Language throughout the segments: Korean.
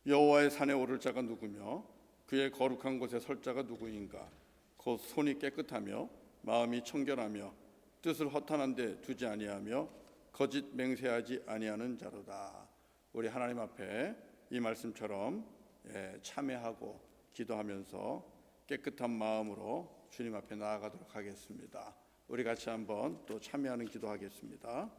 여호와의 산에 오를 자가 누구며 그의 거룩한 곳에 설 자가 누구인가? 곧 손이 깨끗하며 마음이 청결하며 뜻을 허탄한 데 두지 아니하며 거짓 맹세하지 아니하는 자로다. 우리 하나님 앞에 이 말씀처럼 참회하고 기도하면서 깨끗한 마음으로 주님 앞에 나아가도록 하겠습니다. 우리 같이 한번 또 참회하는 기도하겠습니다.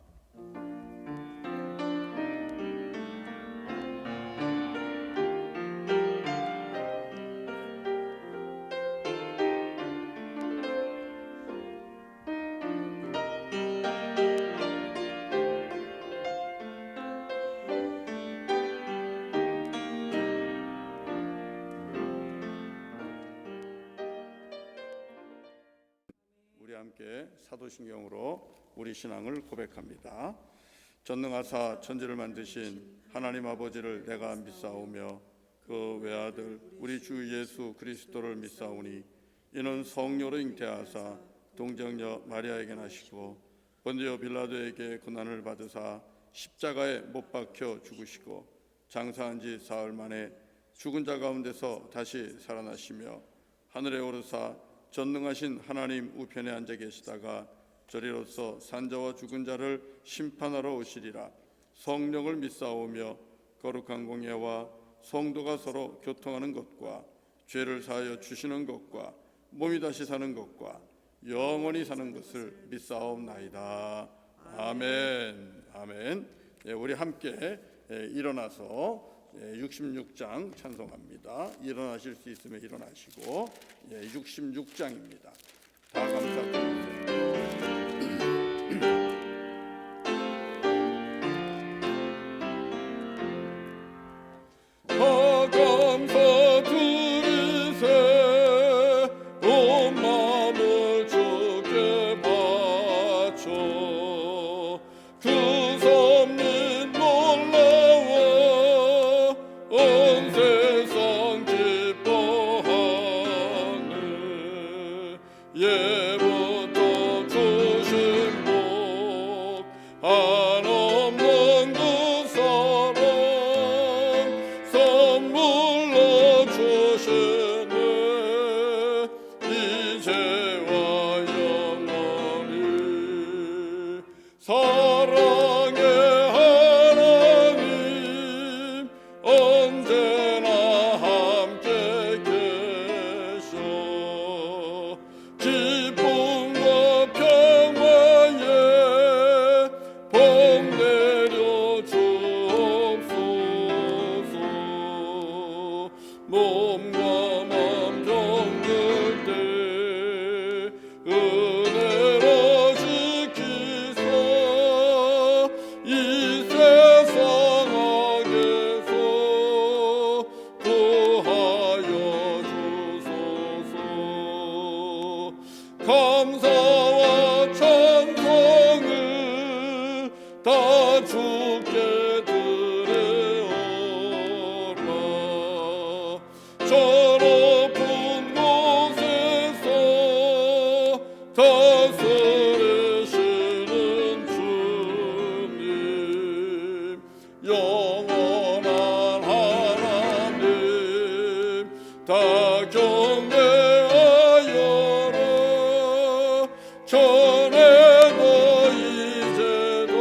우리 함께 사도신경으로 우리 신앙을 고백합니다. 전능하사 천지를 만드신 하나님 아버지를 내가 믿사오며 그 외아들 우리 주 예수 그리스도를 믿사오니 이는 성령으로 잉태하사 동정녀 마리아에게 나시고 본디오 빌라도에게 고난을 받으사 십자가에 못 박혀 죽으시고 장사한 지 사흘 만에 죽은 자 가운데서 다시 살아나시며 하늘에 오르사 전능하신 하나님 우편에 앉아 계시다가 저리로서 산자와 죽은 자를 심판하러 오시리라. 성령을 믿사오며 거룩한 공예와 성도가 서로 교통하는 것과 죄를 사하여 주시는 것과 몸이 다시 사는 것과 영원히 사는 것을 믿사옵나이다. 아멘. 아멘. 우리 함께 일어나서 66장 찬송합니다. 일어나실 수 있으면 일어나시고 66장입니다. 다 감사드립니다. 다 감사드리세 온 마음을 주께 바쳐 그 섭리 놀라워 온 세상 기뻐하네. 예부터 주신 복 한없는 그 사랑 선물로 주시네. 이제와 영원히 사랑의 하나님 언제나 함께 계셔. 기쁨과 평화에 복 내려 주옵소서. 몸과 마음 병들 때 은혜로 지키사 이 세상 악에서 구하여 주소서. 감사와 찬송을 다 주께 드려라. 저 높은 곳에서 다스리시는 주님 영원한 하나님 다 경배하여라. 전에도 이제도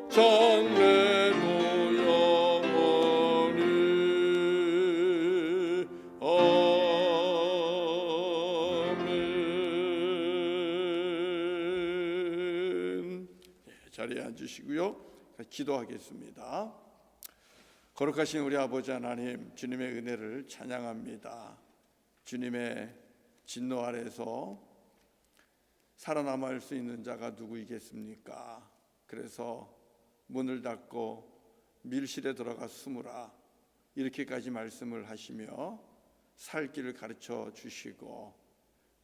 장래도 영원히 아멘. 자리에 앉으시고요. 기도하겠습니다. 거룩하신 우리 아버지 하나님, 주님의 은혜를 찬양합니다. 주님의 진노 아래서 살아남을 수 있는 자가 누구이겠습니까? 그래서 문을 닫고 밀실에 들어가 숨으라 이렇게까지 말씀을 하시며 살 길을 가르쳐 주시고,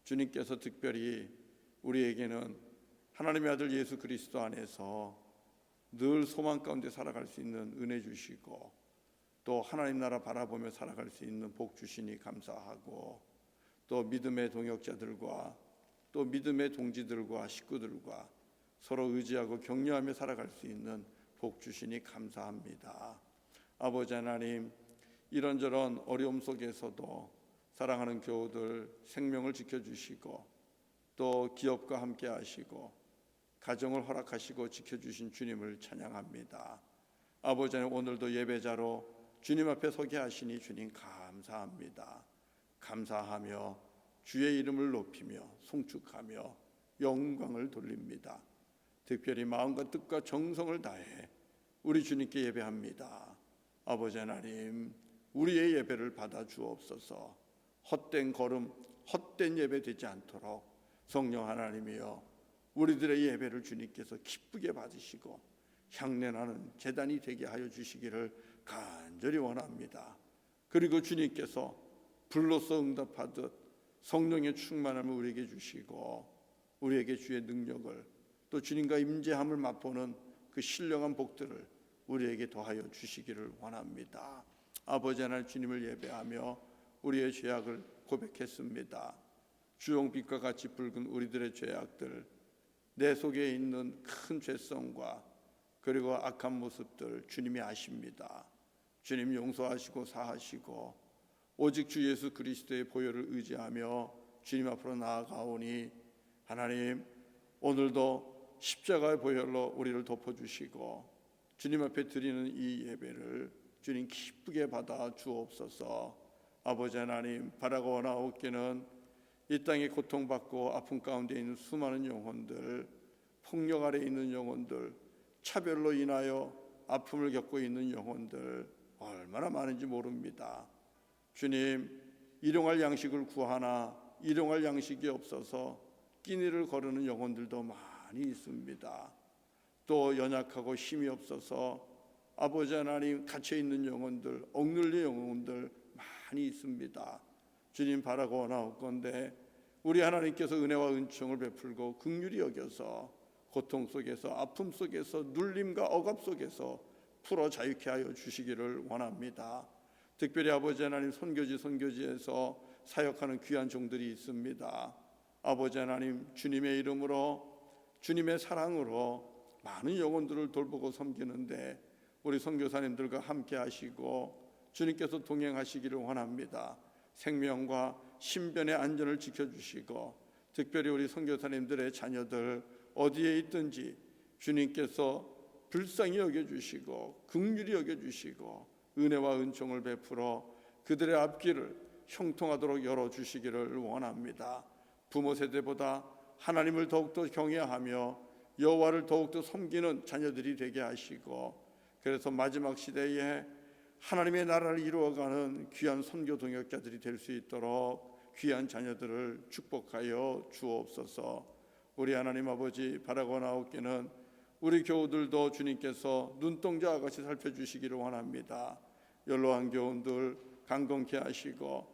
주님께서 특별히 우리에게는 하나님의 아들 예수 그리스도 안에서 늘 소망 가운데 살아갈 수 있는 은혜 주시고, 또 하나님 나라 바라보며 살아갈 수 있는 복 주시니 감사하고, 또 믿음의 동역자들과 또 믿음의 동지들과 식구들과 서로 의지하고 격려하며 살아갈 수 있는 복 주시니 감사합니다. 아버지 하나님, 이런저런 어려움 속에서도 사랑하는 교우들 생명을 지켜주시고 또 기업과 함께 하시고 가정을 허락하시고 지켜주신 주님을 찬양합니다. 아버지 하나님, 오늘도 예배자로 주님 앞에 서게 하시니 주님 감사합니다. 감사하며 주의 이름을 높이며 송축하며 영광을 돌립니다. 특별히 마음과 뜻과 정성을 다해 우리 주님께 예배합니다. 아버지 하나님, 우리의 예배를 받아 주옵소서. 헛된 걸음, 헛된 예배 되지 않도록 성령 하나님이여 우리들의 예배를 주님께서 기쁘게 받으시고 향내나는 제단이 되게 하여 주시기를 간절히 원합니다. 그리고 주님께서 불로서 응답하듯 성령의 충만함을 우리에게 주시고 우리에게 주의 능력을 또 주님과 임재함을 맛보는 그 신령한 복들을 우리에게 더하여 주시기를 원합니다. 아버지 하나님, 주님을 예배하며 우리의 죄악을 고백했습니다. 주홍빛과 같이 붉은 우리들의 죄악들, 내 속에 있는 큰 죄성과 그리고 악한 모습들 주님이 아십니다. 주님 용서하시고 사하시고 오직 주 예수 그리스도의 보혈을 의지하며 주님 앞으로 나아가오니 하나님, 오늘도 십자가의 보혈로 우리를 덮어주시고 주님 앞에 드리는 이 예배를 주님 기쁘게 받아 주옵소서. 아버지 하나님, 바라고 원하옵기는 이 땅에 고통받고 아픔 가운데 있는 수많은 영혼들, 폭력 아래 있는 영혼들, 차별로 인하여 아픔을 겪고 있는 영혼들 얼마나 많은지 모릅니다. 주님, 일용할 양식을 구하나 일용할 양식이 없어서 끼니를 거르는 영혼들도 많이 있습니다. 또 연약하고 힘이 없어서 아버지 하나님 갇혀 있는 영혼들, 억눌린 영혼들 많이 있습니다. 주님, 바라고 원하옵건대 우리 하나님께서 은혜와 은총을 베풀고 긍휼히 여겨서 고통 속에서 아픔 속에서 눌림과 억압 속에서 풀어 자유케 하여 주시기를 원합니다. 특별히 아버지 하나님, 선교지에서 사역하는 귀한 종들이 있습니다. 아버지 하나님, 주님의 이름으로 주님의 사랑으로 많은 영혼들을 돌보고 섬기는데 우리 선교사님들과 함께 하시고 주님께서 동행하시기를 원합니다. 생명과 신변의 안전을 지켜주시고 특별히 우리 선교사님들의 자녀들 어디에 있든지 주님께서 불쌍히 여겨주시고 긍휼히 여겨주시고 은혜와 은총을 베풀어 그들의 앞길을 형통하도록 열어주시기를 원합니다. 부모 세대보다 하나님을 더욱더 경외하며 여호와를 더욱더 섬기는 자녀들이 되게 하시고 그래서 마지막 시대에 하나님의 나라를 이루어가는 귀한 선교 동역자들이 될 수 있도록 귀한 자녀들을 축복하여 주옵소서. 우리 하나님 아버지, 바라고 나옵기는 우리 교우들도 주님께서 눈동자와 같이 살펴주시기를 원합니다. 연로한 교우들 강건케 하시고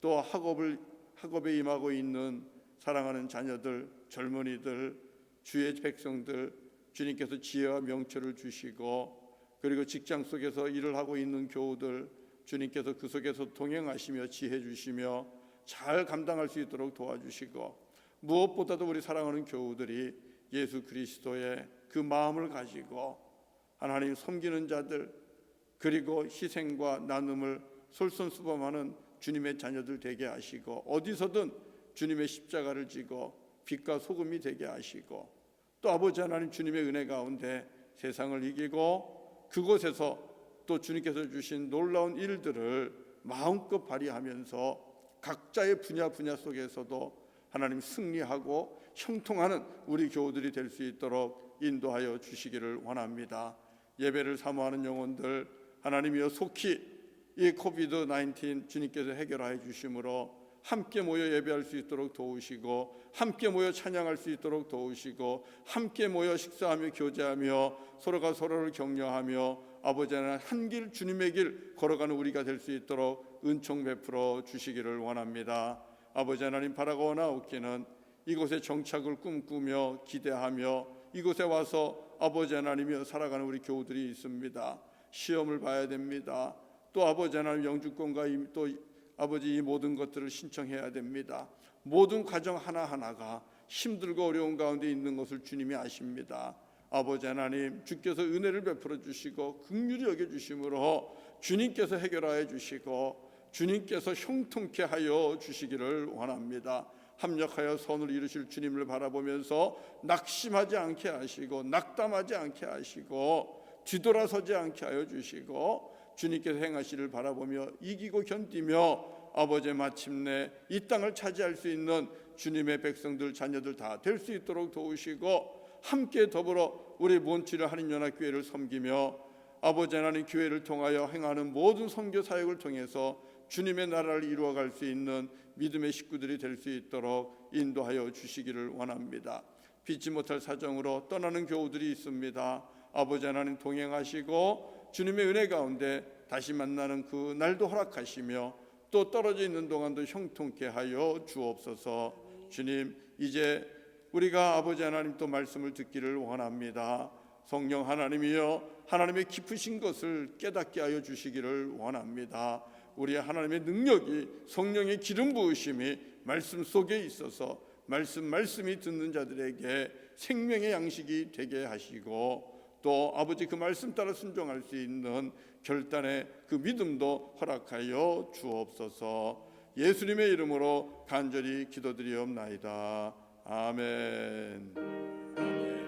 또 학업에 임하고 있는 사랑하는 자녀들, 젊은이들, 주의 백성들 주님께서 지혜와 명철을 주시고 그리고 직장 속에서 일을 하고 있는 교우들 주님께서 그 속에서 동행하시며 지혜 주시며 잘 감당할 수 있도록 도와주시고 무엇보다도 우리 사랑하는 교우들이 예수 그리스도의 그 마음을 가지고 하나님 섬기는 자들 그리고 희생과 나눔을 솔선수범하는 주님의 자녀들 되게 하시고 어디서든 주님의 십자가를 지고 빛과 소금이 되게 하시고 또 아버지 하나님 주님의 은혜 가운데 세상을 이기고 그곳에서 또 주님께서 주신 놀라운 일들을 마음껏 발휘하면서 각자의 분야 속에서도 하나님 승리하고 형통하는 우리 교우들이 될 수 있도록 인도하여 주시기를 원합니다. 예배를 사모하는 영혼들 하나님이여 속히 이 코비드-19 주님께서 해결하여 주심으로 함께 모여 예배할 수 있도록 도우시고 함께 모여 찬양할 수 있도록 도우시고 함께 모여 식사하며 교제하며 서로가 서로를 격려하며 아버지 하나님 한 길 주님의 길 걸어가는 우리가 될 수 있도록 은총 베풀어 주시기를 원합니다. 아버지 하나님, 바라고 원하옵기는 이곳에 정착을 꿈꾸며 기대하며 이곳에 와서 아버지 하나님이여 살아가는 우리 교우들이 있습니다. 시험을 봐야 됩니다. 또 아버지 하나님 영주권과 또 아버지 이 모든 것들을 신청해야 됩니다. 모든 과정 하나하나가 힘들고 어려운 가운데 있는 것을 주님이 아십니다. 아버지 하나님, 주께서 은혜를 베풀어 주시고 긍휼히 여겨 주심으로 주님께서 해결하여 주시고 주님께서 형통케 하여 주시기를 원합니다. 합력하여 선을 이루실 주님을 바라보면서 낙심하지 않게 하시고 낙담하지 않게 하시고 뒤돌아서지 않게 하여 주시고 주님께서 행하시를 바라보며 이기고 견디며 아버지 마침내 이 땅을 차지할 수 있는 주님의 백성들 자녀들 다 될 수 있도록 도우시고 함께 더불어 우리 몬트리올 한인연합교회를 섬기며 아버지 하나님 교회를 통하여 행하는 모든 선교 사역을 통해서 주님의 나라를 이루어갈 수 있는 믿음의 식구들이 될 수 있도록 인도하여 주시기를 원합니다. 믿지 못할 사정으로 떠나는 교우들이 있습니다. 아버지 하나님 동행하시고 주님의 은혜 가운데 다시 만나는 그 날도 허락하시며 또 떨어져 있는 동안도 형통케 하여 주옵소서. 주님, 이제 우리가 아버지 하나님 또 말씀을 듣기를 원합니다. 성령 하나님이여, 하나님의 깊으신 것을 깨닫게 하여 주시기를 원합니다. 우리의 하나님의 능력이, 성령의 기름 부으심이 말씀 속에 있어서 말씀이 듣는 자들에게 생명의 양식이 되게 하시고 또 아버지 그 말씀 따라 순종할 수 있는 결단의 그 믿음도 허락하여 주옵소서. 예수님의 이름으로 간절히 기도드리옵나이다. 아멘. 아멘.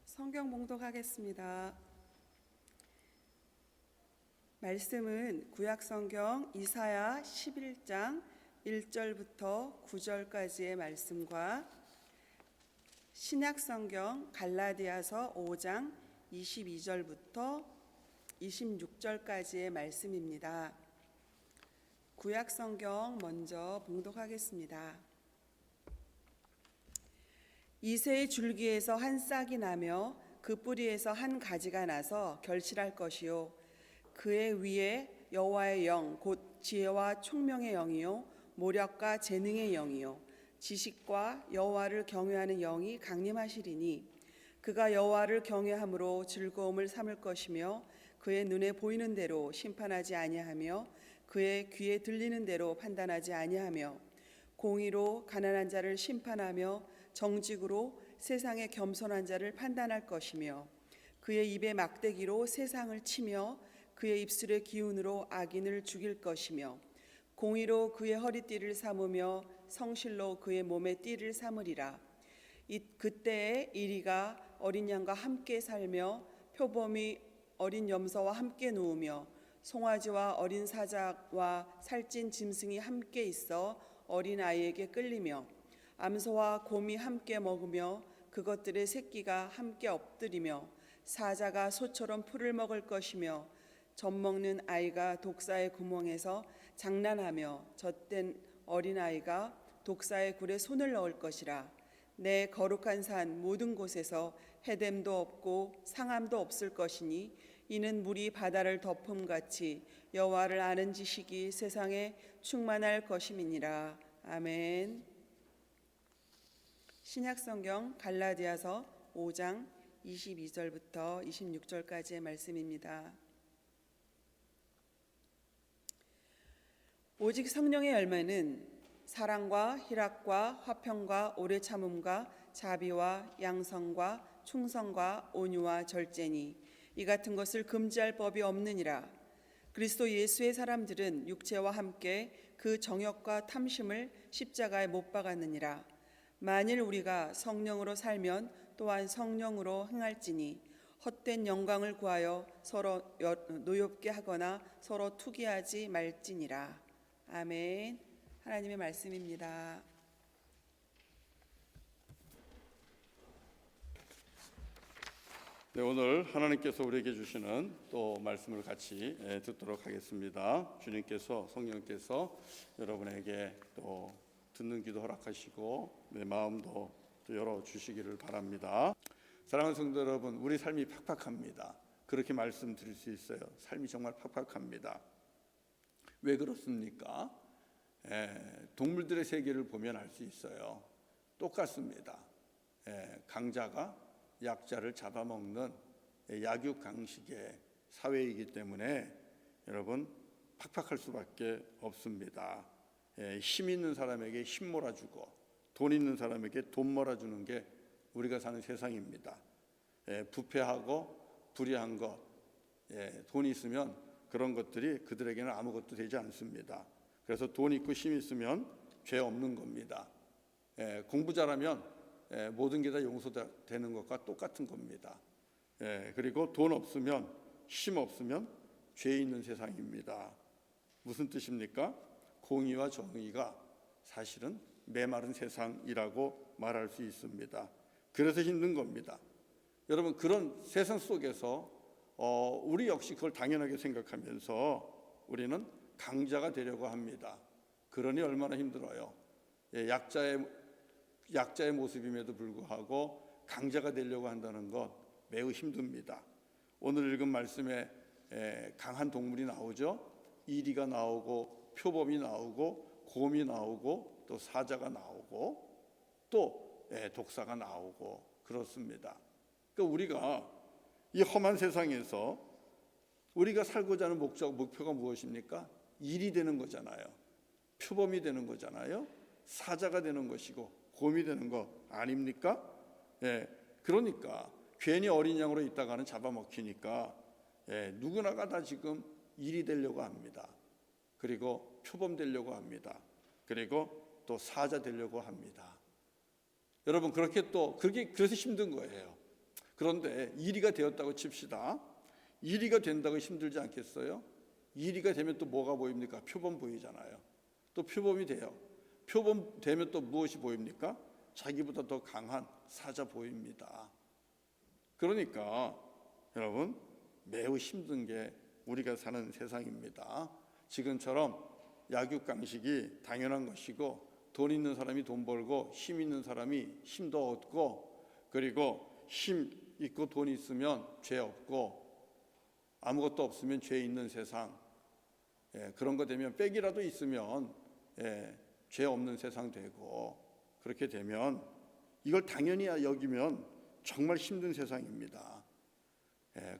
성경 봉독하겠습니다. 말씀은 구약성경 이사야 11장 1절부터 9절까지의 말씀과 신약성경 갈라디아서 5장 22절부터 26절까지의 말씀입니다. 구약성경 먼저 봉독하겠습니다. 이새의 줄기에서 한 싹이 나며 그 뿌리에서 한 가지가 나서 결실할 것이요 그의 위에 여호와의 영 곧 지혜와 총명의 영이요 모략과 재능의 영이요 지식과 여호와를 경외하는 영이 강림하시리니 그가 여호와를 경외함으로 즐거움을 삼을 것이며 그의 눈에 보이는 대로 심판하지 아니하며 그의 귀에 들리는 대로 판단하지 아니하며 공의로 가난한 자를 심판하며 정직으로 세상의 겸손한 자를 판단할 것이며 그의 입의 막대기로 세상을 치며 그의 입술의 기운으로 악인을 죽일 것이며 공의로 그의 허리띠를 삼으며 성실로 그의 몸의 띠를 삼으리라. 그때에 이리가 어린 양과 함께 살며 표범이 어린 염소와 함께 누우며 송아지와 어린 사자와 살찐 짐승이 함께 있어 어린 아이에게 끌리며 암소와 곰이 함께 먹으며 그것들의 새끼가 함께 엎드리며 사자가 소처럼 풀을 먹을 것이며 젖먹는 아이가 독사의 구멍에서 장난하며 젖된 어린아이가 독사의 굴에 손을 넣을 것이라. 내 거룩한 산 모든 곳에서 해됨도 없고 상함도 없을 것이니 이는 물이 바다를 덮음같이 여호와를 아는 지식이 세상에 충만할 것임이니라. 아멘. 신약성경 갈라디아서 5장 22절부터 26절까지의 말씀입니다. 오직 성령의 열매는 사랑과 희락과 화평과 오래 참음과 자비와 양성과 충성과 온유와 절제니 이 같은 것을 금지할 법이 없느니라. 그리스도 예수의 사람들은 육체와 함께 그 정욕과 탐심을 십자가에 못 박았느니라. 만일 우리가 성령으로 살면 또한 성령으로 행할지니 헛된 영광을 구하여 서로 노엽게 하거나 서로 투기하지 말지니라. 아멘. 하나님의 말씀입니다. 네, 오늘 하나님께서 우리에게 주시는 또 말씀을 같이 듣도록 하겠습니다. 주님께서 성령께서 여러분에게 또 듣는 귀도 허락하시고 내 마음도 또 열어주시기를 바랍니다. 사랑하는 성도 여러분, 우리 삶이 팍팍합니다. 그렇게 말씀드릴 수 있어요. 삶이 정말 팍팍합니다. 왜 그렇습니까? 동물들의 세계를 보면 알 수 있어요. 똑같습니다. 강자가 약자를 잡아먹는 약육강식의 사회이기 때문에 여러분 팍팍할 수밖에 없습니다. 힘 있는 사람에게 힘 몰아주고 돈 있는 사람에게 돈 몰아주는 게 우리가 사는 세상입니다. 부패하고 불의한 것, 돈이 있으면 그런 것들이 그들에게는 아무것도 되지 않습니다. 그래서 돈 있고 힘 있으면 죄 없는 겁니다. 공부 잘하면 모든 게 다 용서되는 것과 똑같은 겁니다. 그리고 돈 없으면 힘 없으면 죄 있는 세상입니다. 무슨 뜻입니까? 공의와 정의가 사실은 메마른 세상이라고 말할 수 있습니다. 그래서 힘든 겁니다. 여러분 그런 세상 속에서 우리 역시 그걸 당연하게 생각하면서 우리는 강자가 되려고 합니다. 그러니 얼마나 힘들어요. 약자의 모습임에도 불구하고 강자가 되려고 한다는 것 매우 힘듭니다. 오늘 읽은 말씀에 강한 동물이 나오죠. 이리가 나오고 표범이 나오고 곰이 나오고 또 사자가 나오고 또 독사가 나오고 그렇습니다. 그러니까 우리가 이 험한 세상에서 우리가 살고자 하는 목표가 무엇입니까? 일이 되는 거잖아요. 표범이 되는 거잖아요. 사자가 되는 것이고 곰이 되는 거 아닙니까? 그러니까 괜히 어린 양으로 있다가는 잡아먹히니까 누구나가 다 지금 일이 되려고 합니다. 그리고 표범 되려고 합니다. 그리고 또 사자 되려고 합니다. 여러분 그래서 힘든 거예요. 그런데 일이가 되었다고 칩시다. 일이가 된다고 힘들지 않겠어요? 일이가 되면 또 뭐가 보입니까? 표범 보이잖아요. 또 표범이 돼요. 표범 되면 또 무엇이 보입니까? 자기보다 더 강한 사자 보입니다. 그러니까 여러분 매우 힘든 게 우리가 사는 세상입니다. 지금처럼 약육강식이 당연한 것이고 돈 있는 사람이 돈 벌고 힘 있는 사람이 힘도 얻고 그리고 힘 있고 돈 있으면 죄 없고 아무것도 없으면 죄 있는 세상, 그런 거 되면 빽이라도 있으면 죄 없는 세상 되고 그렇게 되면 이걸 당연히 여기면 정말 힘든 세상입니다.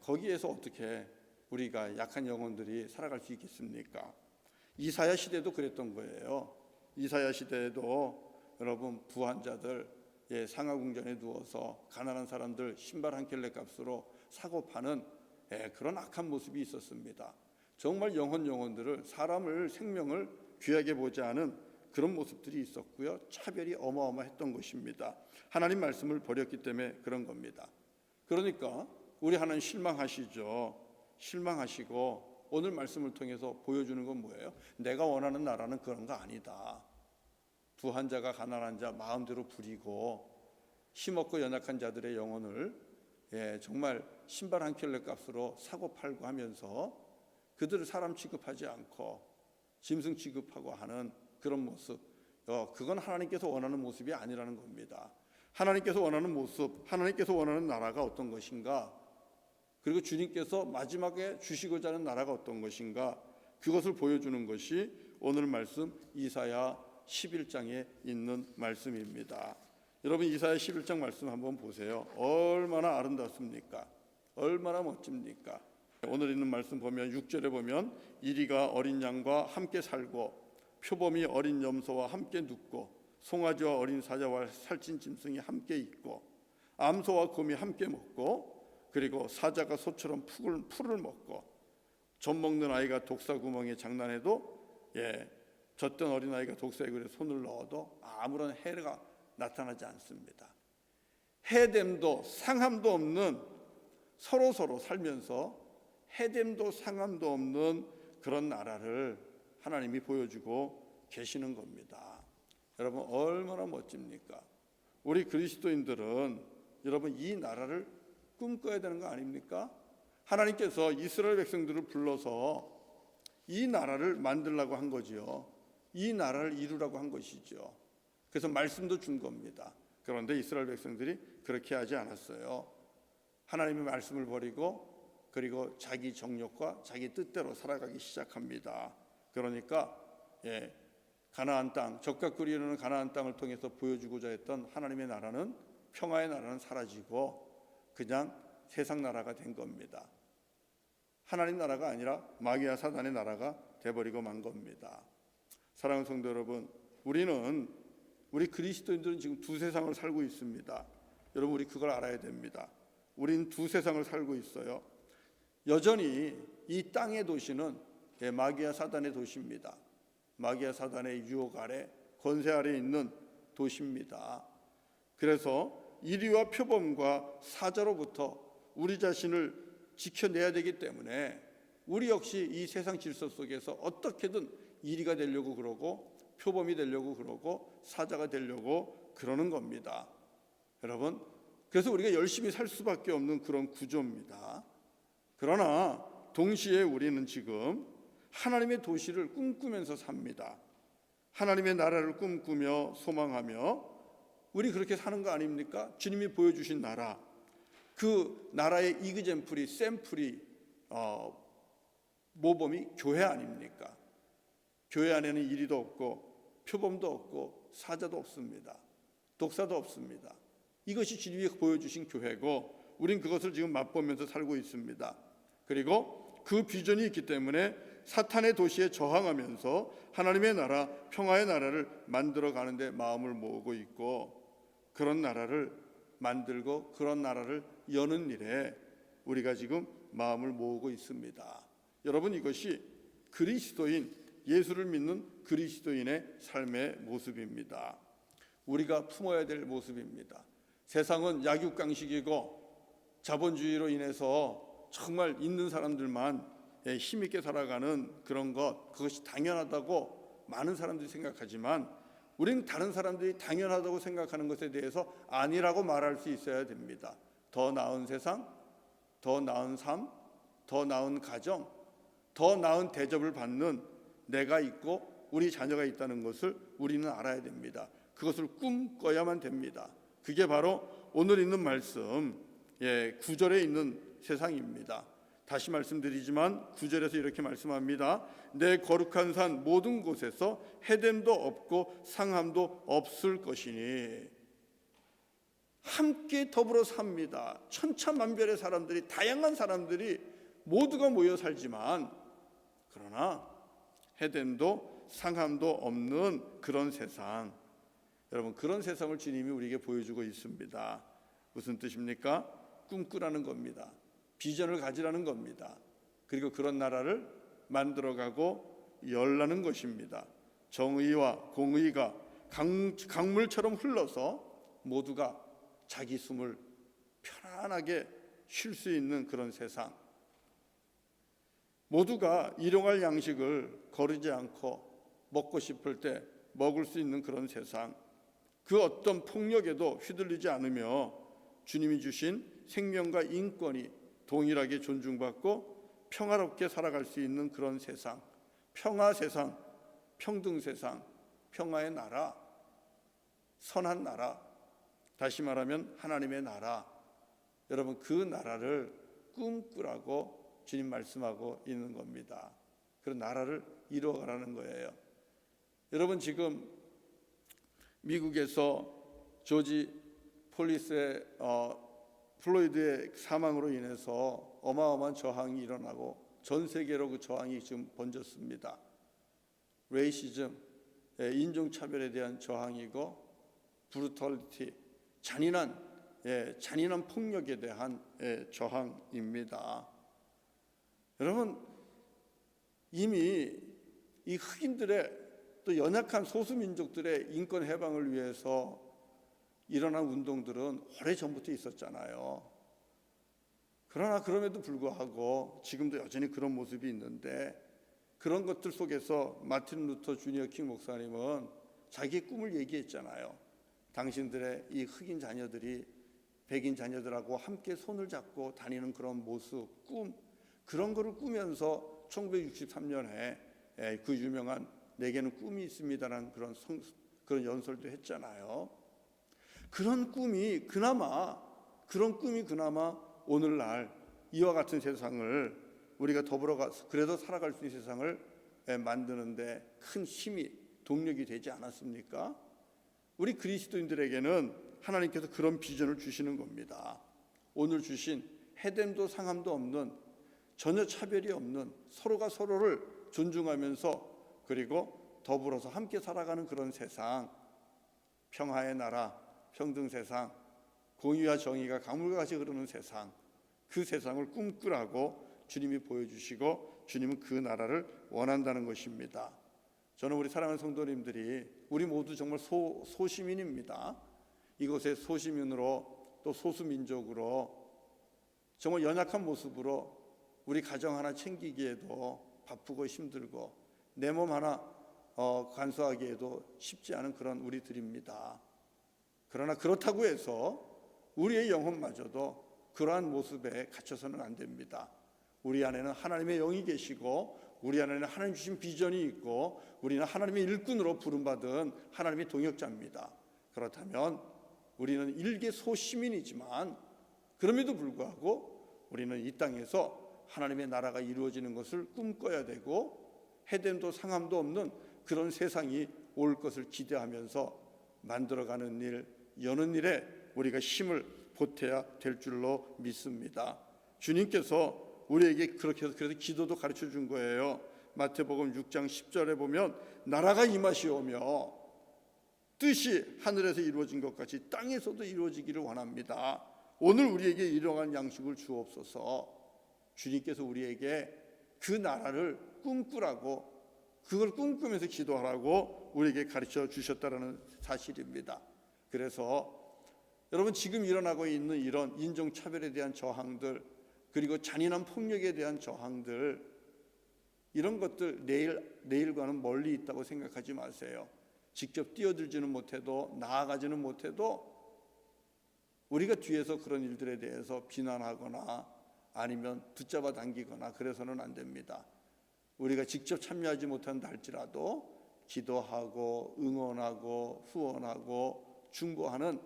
거기에서 어떻게 우리가 약한 영혼들이 살아갈 수 있겠습니까? 이사야 시대도 그랬던 거예요. 이사야 시대에도 여러분 부한 자들 상하궁전에 누워서 가난한 사람들 신발 한 켤레 값으로 사고 파는 그런 악한 모습이 있었습니다. 정말 영혼들을 사람을 생명을 귀하게 보지 않은 그런 모습들이 있었고요. 차별이 어마어마했던 것입니다. 하나님 말씀을 버렸기 때문에 그런 겁니다. 그러니까 우리 하나님 실망하시죠. 실망하시고 오늘 말씀을 통해서 보여주는 건 뭐예요? 내가 원하는 나라는 그런 거 아니다. 부한 자가 가난한 자 마음대로 부리고 힘없고 연약한 자들의 영혼을 정말 신발 한 켤레 값으로 사고 팔고 하면서 그들을 사람 취급하지 않고 짐승 취급하고 하는 그런 모습, 그건 하나님께서 원하는 모습이 아니라는 겁니다. 하나님께서 원하는 모습, 하나님께서 원하는 나라가 어떤 것인가, 그리고 주님께서 마지막에 주시고자 하는 나라가 어떤 것인가, 그것을 보여주는 것이 오늘 말씀 이사야 11장에 있는 말씀입니다. 여러분 이사야 11장 말씀 한번 보세요. 얼마나 아름답습니까? 얼마나 멋집니까? 오늘 있는 말씀 보면 6절에 보면 이리가 어린 양과 함께 살고 표범이 어린 염소와 함께 눕고 송아지와 어린 사자와 살찐 짐승이 함께 있고 암소와 곰이 함께 먹고 그리고 사자가 소처럼 풀을 먹고 젖 먹는 아이가 독사 구멍에 장난해도 젖던 어린아이가 독사의 굴에 손을 넣어도 아무런 해가 나타나지 않습니다. 해됨도 상함도 없는 서로 살면서 해됨도 상함도 없는 그런 나라를 하나님이 보여주고 계시는 겁니다. 여러분 얼마나 멋집니까? 우리 그리스도인들은 여러분 이 나라를 꿈꿔야 되는 거 아닙니까? 하나님께서 이스라엘 백성들을 불러서 이 나라를 만들라고 한 거지요. 이 나라를 이루라고 한 것이죠. 그래서 말씀도 준 겁니다. 그런데 이스라엘 백성들이 그렇게 하지 않았어요. 하나님의 말씀을 버리고 그리고 자기 정욕과 자기 뜻대로 살아가기 시작합니다. 그러니까 가나안 땅, 적과 꿀이 흐르는 가나안 땅을 통해서 보여주고자 했던 하나님의 나라는, 평화의 나라는 사라지고 그냥 세상 나라가 된 겁니다. 하나님 나라가 아니라 마귀와 사단의 나라가 돼버리고 만 겁니다. 사랑하는 성도 여러분, 우리 그리스도인들은 지금 두 세상을 살고 있습니다. 여러분, 우리 그걸 알아야 됩니다. 우리는 두 세상을 살고 있어요. 여전히 이 땅의 도시는 마귀와 사단의 도시입니다. 마귀와 사단의 유혹 아래, 권세 아래 있는 도시입니다. 그래서 이리와 표범과 사자로부터 우리 자신을 지켜내야 되기 때문에 우리 역시 이 세상 질서 속에서 어떻게든 이리가 되려고 그러고 표범이 되려고 그러고 사자가 되려고 그러는 겁니다. 여러분, 그래서 우리가 열심히 살 수밖에 없는 그런 구조입니다. 그러나 동시에 우리는 지금 하나님의 도시를 꿈꾸면서 삽니다. 하나님의 나라를 꿈꾸며 소망하며 우리 그렇게 사는 거 아닙니까? 주님이 보여주신 나라, 그 나라의 이그젠플이, 샘플이 모범이 교회 아닙니까? 교회 안에는 이리도 없고 표범도 없고 사자도 없습니다. 독사도 없습니다. 이것이 주님이 보여주신 교회고 우린 그것을 지금 맛보면서 살고 있습니다. 그리고 그 비전이 있기 때문에 사탄의 도시에 저항하면서 하나님의 나라, 평화의 나라를 만들어가는 데 마음을 모으고 있고, 그런 나라를 만들고 그런 나라를 여는 일에 우리가 지금 마음을 모으고 있습니다. 여러분, 이것이 그리스도인, 예수를 믿는 그리스도인의 삶의 모습입니다. 우리가 품어야 될 모습입니다. 세상은 약육강식이고 자본주의로 인해서 정말 있는 사람들만 힘있게 살아가는 그런 것, 그것이 당연하다고 많은 사람들이 생각하지만 우리는 다른 사람들이 당연하다고 생각하는 것에 대해서 아니라고 말할 수 있어야 됩니다. 더 나은 세상, 더 나은 삶, 더 나은 가정, 더 나은 대접을 받는 내가 있고 우리 자녀가 있다는 것을 우리는 알아야 됩니다. 그것을 꿈꿔야만 됩니다. 그게 바로 오늘 있는 말씀 9절에 있는 세상입니다. 다시 말씀드리지만 9절에서 이렇게 말씀합니다. 내 거룩한 산 모든 곳에서 해됨도 없고 상함도 없을 것이니. 함께 더불어 삽니다. 천차만별의 사람들이, 다양한 사람들이 모두가 모여 살지만 그러나 해됨도 상함도 없는 그런 세상, 여러분, 그런 세상을 주님이 우리에게 보여주고 있습니다. 무슨 뜻입니까? 꿈꾸라는 겁니다. 비전을 가지라는 겁니다. 그리고 그런 나라를 만들어가고 열라는 것입니다. 정의와 공의가 강물처럼 흘러서 모두가 자기 숨을 편안하게 쉴 수 있는 그런 세상, 모두가 일용할 양식을 거르지 않고 먹고 싶을 때 먹을 수 있는 그런 세상, 그 어떤 폭력에도 휘둘리지 않으며 주님이 주신 생명과 인권이 동일하게 존중받고 평화롭게 살아갈 수 있는 그런 세상, 평화 세상, 평등 세상, 평화의 나라, 선한 나라, 다시 말하면 하나님의 나라, 여러분, 그 나라를 꿈꾸라고 주님 말씀하고 있는 겁니다. 그런 나라를 이루어가라는 거예요. 여러분, 지금 미국에서 조지 플로이드의 사망으로 인해서 어마어마한 저항이 일어나고 전 세계로 그 저항이 지금 번졌습니다. 레이시즘, 인종차별에 대한 저항이고, 브루털리티, 잔인한 폭력에 대한 저항입니다. 여러분, 이미 이 흑인들의 또 연약한 소수민족들의 인권 해방을 위해서 일어난 운동들은 오래전부터 있었잖아요. 그러나 그럼에도 불구하고 지금도 여전히 그런 모습이 있는데, 그런 것들 속에서 마틴 루터 주니어 킹 목사님은 자기의 꿈을 얘기했잖아요. 당신들의 이 흑인 자녀들이 백인 자녀들하고 함께 손을 잡고 다니는 그런 모습, 꿈, 그런 거를 꾸면서 1963년에 그 유명한 내게는 꿈이 있습니다라는 그런 연설도 했잖아요. 그런 꿈이 그나마 오늘날 이와 같은 세상을 우리가 더불어가서 그래도 살아갈 수 있는 세상을 만드는데 큰 힘이, 동력이 되지 않았습니까? 우리 그리스도인들에게는 하나님께서 그런 비전을 주시는 겁니다. 오늘 주신 해됨도 상함도 없는, 전혀 차별이 없는, 서로가 서로를 존중하면서 그리고 더불어서 함께 살아가는 그런 세상, 평화의 나라, 평등 세상, 공의와 정의가 강물과 같이 흐르는 세상, 그 세상을 꿈꾸라고 주님이 보여주시고 주님은 그 나라를 원한다는 것입니다. 저는 우리 사랑하는 성도님들이 우리 모두 정말 소시민입니다. 이곳에 소시민으로 또 소수민족으로 정말 연약한 모습으로 우리 가정 하나 챙기기에도 바쁘고 힘들고 내 몸 하나 간수하기에도 쉽지 않은 그런 우리들입니다. 그러나 그렇다고 해서 우리의 영혼마저도 그러한 모습에 갇혀서는 안 됩니다. 우리 안에는 하나님의 영이 계시고 우리 안에는 하나님 주신 비전이 있고 우리는 하나님의 일꾼으로 부름받은 하나님의 동역자입니다. 그렇다면 우리는 일개 소시민이지만 그럼에도 불구하고 우리는 이 땅에서 하나님의 나라가 이루어지는 것을 꿈꿔야 되고 해됨도 상함도 없는 그런 세상이 올 것을 기대하면서 만들어가는 일, 여는 일에 우리가 힘을 보태야 될 줄로 믿습니다. 주님께서 우리에게 그렇게 해서 그래서 기도도 가르쳐 준 거예요. 마태복음 6장 10절에 보면 나라가 임하시오며 뜻이 하늘에서 이루어진 것 같이 땅에서도 이루어지기를 원합니다. 오늘 우리에게 이러한 양식을 주옵소서. 주님께서 우리에게 그 나라를 꿈꾸라고, 그걸 꿈꾸면서 기도하라고 우리에게 가르쳐 주셨다는 사실입니다. 그래서 여러분, 지금 일어나고 있는 이런 인종차별에 대한 저항들, 그리고 잔인한 폭력에 대한 저항들, 이런 것들 내일과는 멀리 있다고 생각하지 마세요. 직접 뛰어들지는 못해도, 나아가지는 못해도 우리가 뒤에서 그런 일들에 대해서 비난하거나 아니면 붙잡아 당기거나 그래서는 안 됩니다. 우리가 직접 참여하지 못한다 할지라도 기도하고 응원하고 후원하고 중보하는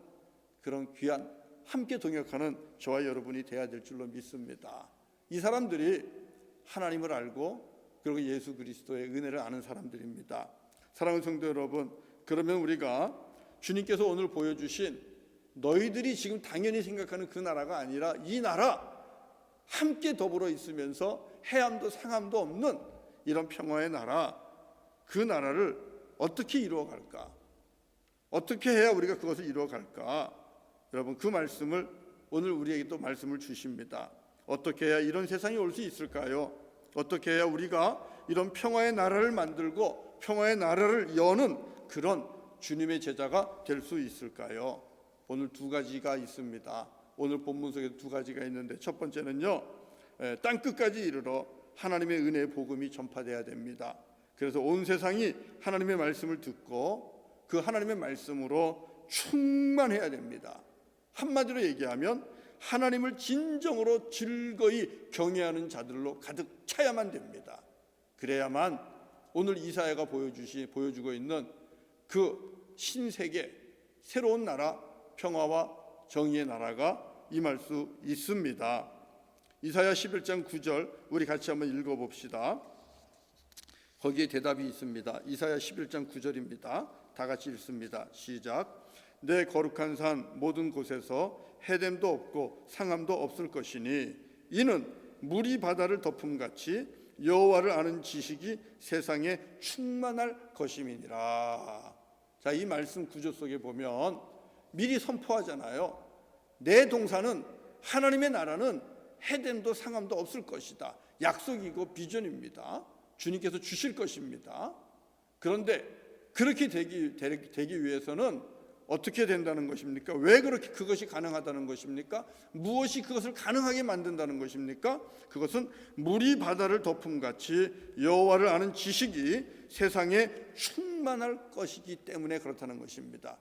그런 귀한 함께 동역하는 저와 여러분이 돼야 될 줄로 믿습니다. 이 사람들이 하나님을 알고 그리고 예수 그리스도의 은혜를 아는 사람들입니다. 사랑하는 성도 여러분, 그러면 우리가 주님께서 오늘 보여주신 너희들이 지금 당연히 생각하는 그 나라가 아니라 이 나라, 함께 더불어 있으면서 해함도 상함도 없는 이런 평화의 나라, 그 나라를 어떻게 이루어갈까? 어떻게 해야 우리가 그것을 이루어갈까? 여러분, 그 말씀을 오늘 우리에게 또 말씀을 주십니다. 어떻게 해야 이런 세상이 올 수 있을까요? 어떻게 해야 우리가 이런 평화의 나라를 만들고 평화의 나라를 여는 그런 주님의 제자가 될 수 있을까요? 오늘 두 가지가 있습니다. 오늘 본문 속에 두 가지가 있는데, 첫 번째는요, 땅 끝까지 이르러 하나님의 은혜의 복음이 전파돼야 됩니다. 그래서 온 세상이 하나님의 말씀을 듣고 그 하나님의 말씀으로 충만해야 됩니다. 한마디로 얘기하면 하나님을 진정으로 즐거이 경외하는 자들로 가득 차야만 됩니다. 그래야만 오늘 이사야가 보여주고 있는 그 신세계, 새로운 나라, 평화와 정의의 나라가 임할 수 있습니다. 이사야 11장 9절 우리 같이 한번 읽어봅시다. 거기에 대답이 있습니다. 이사야 11장 9절입니다. 다 같이 읽습니다. 시작. 내 거룩한 산 모든 곳에서 해됨도 없고 상함도 없을 것이니 이는 물이 바다를 덮음같이 여호와를 아는 지식이 세상에 충만할 것임이니라. 자, 이 말씀 구조 속에 보면 미리 선포하잖아요. 내 동사는, 하나님의 나라는 해됨도 상함도 없을 것이다. 약속이고 비전입니다. 주님께서 주실 것입니다. 그런데 그렇게 되기 위해서는 어떻게 된다는 것입니까? 왜 그렇게 그것이 가능하다는 것입니까? 무엇이 그것을 가능하게 만든다는 것입니까? 그것은 물이 바다를 덮음같이 여호와를 아는 지식이 세상에 충만할 것이기 때문에 그렇다는 것입니다.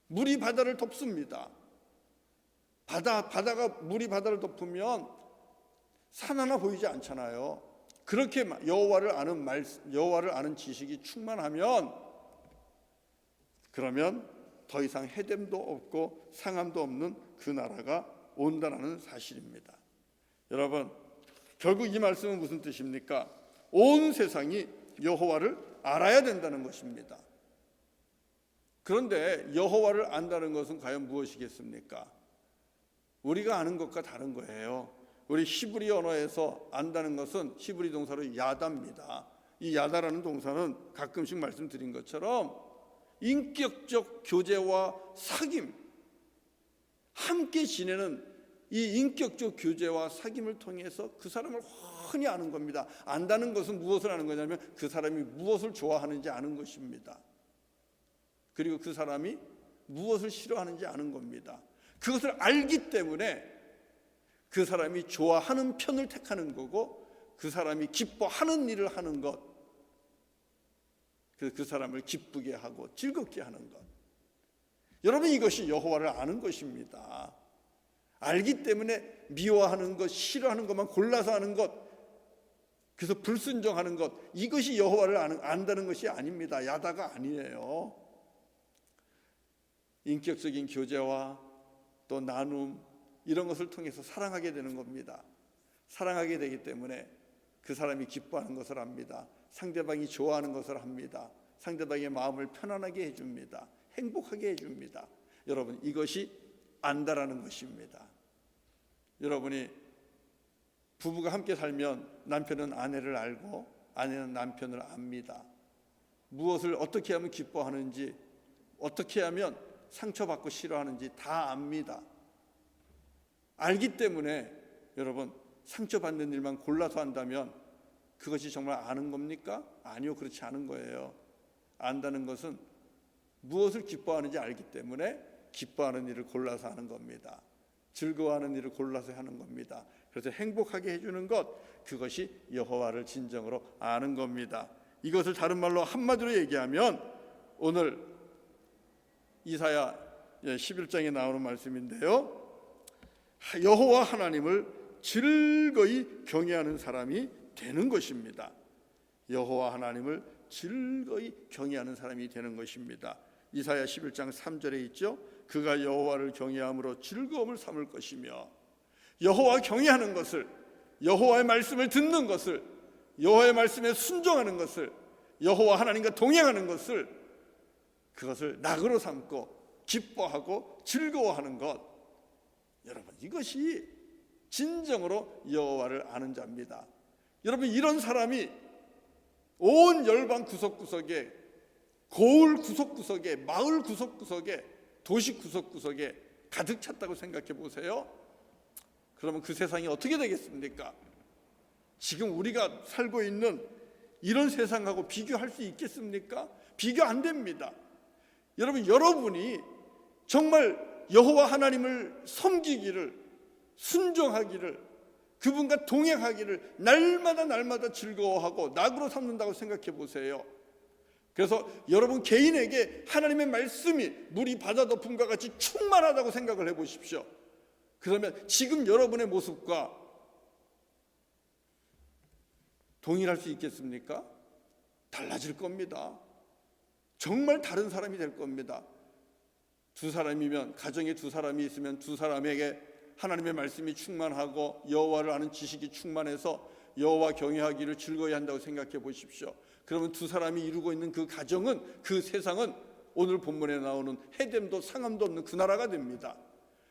물이 바다를 덮습니다. 바다가 물이 바다를 덮으면 산 하나 보이지 않잖아요. 그렇게 여호와를 아는 지식이 충만하면, 그러면 더 이상 해됨도 없고 상함도 없는 그 나라가 온다는 사실입니다. 여러분, 결국 이 말씀은 무슨 뜻입니까? 온 세상이 여호와를 알아야 된다는 것입니다. 그런데 여호와를 안다는 것은 과연 무엇이겠습니까? 우리가 아는 것과 다른 거예요. 우리 히브리 언어에서 안다는 것은 히브리 동사로 야다입니다. 이 야다라는 동사는 가끔씩 말씀드린 것처럼 인격적 교제와 사귐, 함께 지내는 이 인격적 교제와 사귐을 통해서 그 사람을 훤히 아는 겁니다. 안다는 것은 무엇을 아는 거냐면 그 사람이 무엇을 좋아하는지 아는 것입니다. 그리고 그 사람이 무엇을 싫어하는지 아는 겁니다. 그것을 알기 때문에 그 사람이 좋아하는 편을 택하는 거고, 그 사람이 기뻐하는 일을 하는 것, 그 사람을 기쁘게 하고 즐겁게 하는 것. 여러분, 이것이 여호와를 아는 것입니다. 알기 때문에 미워하는 것, 싫어하는 것만 골라서 하는 것, 그래서 불순종하는 것, 이것이 여호와를 안다는 것이 아닙니다. 야다가 아니에요. 인격적인 교제와 또 나눔, 이런 것을 통해서 사랑하게 되는 겁니다. 사랑하게 되기 때문에 그 사람이 기뻐하는 것을 합니다. 상대방이 좋아하는 것을 합니다. 상대방의 마음을 편안하게 해줍니다. 행복하게 해줍니다. 여러분, 이것이 안다라는 것입니다. 여러분이 부부가 함께 살면 남편은 아내를 알고 아내는 남편을 압니다. 무엇을 어떻게 하면 기뻐하는지, 어떻게 하면 상처받고 싫어하는지 다 압니다. 알기 때문에 여러분, 상처받는 일만 골라서 한다면 그것이 정말 아는 겁니까? 아니요, 그렇지 않은 거예요. 안다는 것은 무엇을 기뻐하는지 알기 때문에 기뻐하는 일을 골라서 하는 겁니다. 즐거워하는 일을 골라서 하는 겁니다. 그래서 행복하게 해주는 것, 그것이 여호와를 진정으로 아는 겁니다. 이것을 다른 말로 한마디로 얘기하면 오늘 이사야 11장에 나오는 말씀인데요, 여호와 하나님을 즐거이 경외하는 사람이 되는 것입니다. 여호와 하나님을 즐거이 경외하는 사람이 되는 것입니다. 이사야 11장 3절에 있죠. 그가 여호와를 경외함으로 즐거움을 삼을 것이며, 여호와 경외하는 것을, 여호와의 말씀을 듣는 것을, 여호와의 말씀에 순종하는 것을, 여호와 하나님과 동행하는 것을, 그것을 낙으로 삼고 기뻐하고 즐거워하는 것, 여러분, 이것이 진정으로 여호와를 아는 자입니다. 여러분, 이런 사람이 온 열방 구석구석에, 고을 구석구석에, 마을 구석구석에, 도시 구석구석에 가득 찼다고 생각해 보세요. 그러면 그 세상이 어떻게 되겠습니까? 지금 우리가 살고 있는 이런 세상하고 비교할 수 있겠습니까? 비교 안 됩니다. 여러분, 여러분이 정말 여호와 하나님을 섬기기를, 순종하기를, 그분과 동행하기를 날마다 즐거워하고 낙으로 삼는다고 생각해 보세요. 그래서 여러분 개인에게 하나님의 말씀이 물이 바다 덮음과 같이 충만하다고 생각을 해보십시오. 그러면 지금 여러분의 모습과 동일할 수 있겠습니까? 달라질 겁니다. 정말 다른 사람이 될 겁니다. 두 사람이면, 가정에 두 사람이 있으면 두 사람에게 하나님의 말씀이 충만하고 여호와를 아는 지식이 충만해서 여호와 경외하기를 즐거이 한다고 생각해 보십시오. 그러면 두 사람이 이루고 있는 그 가정은, 그 세상은 오늘 본문에 나오는 해됨도 상함도 없는 그 나라가 됩니다.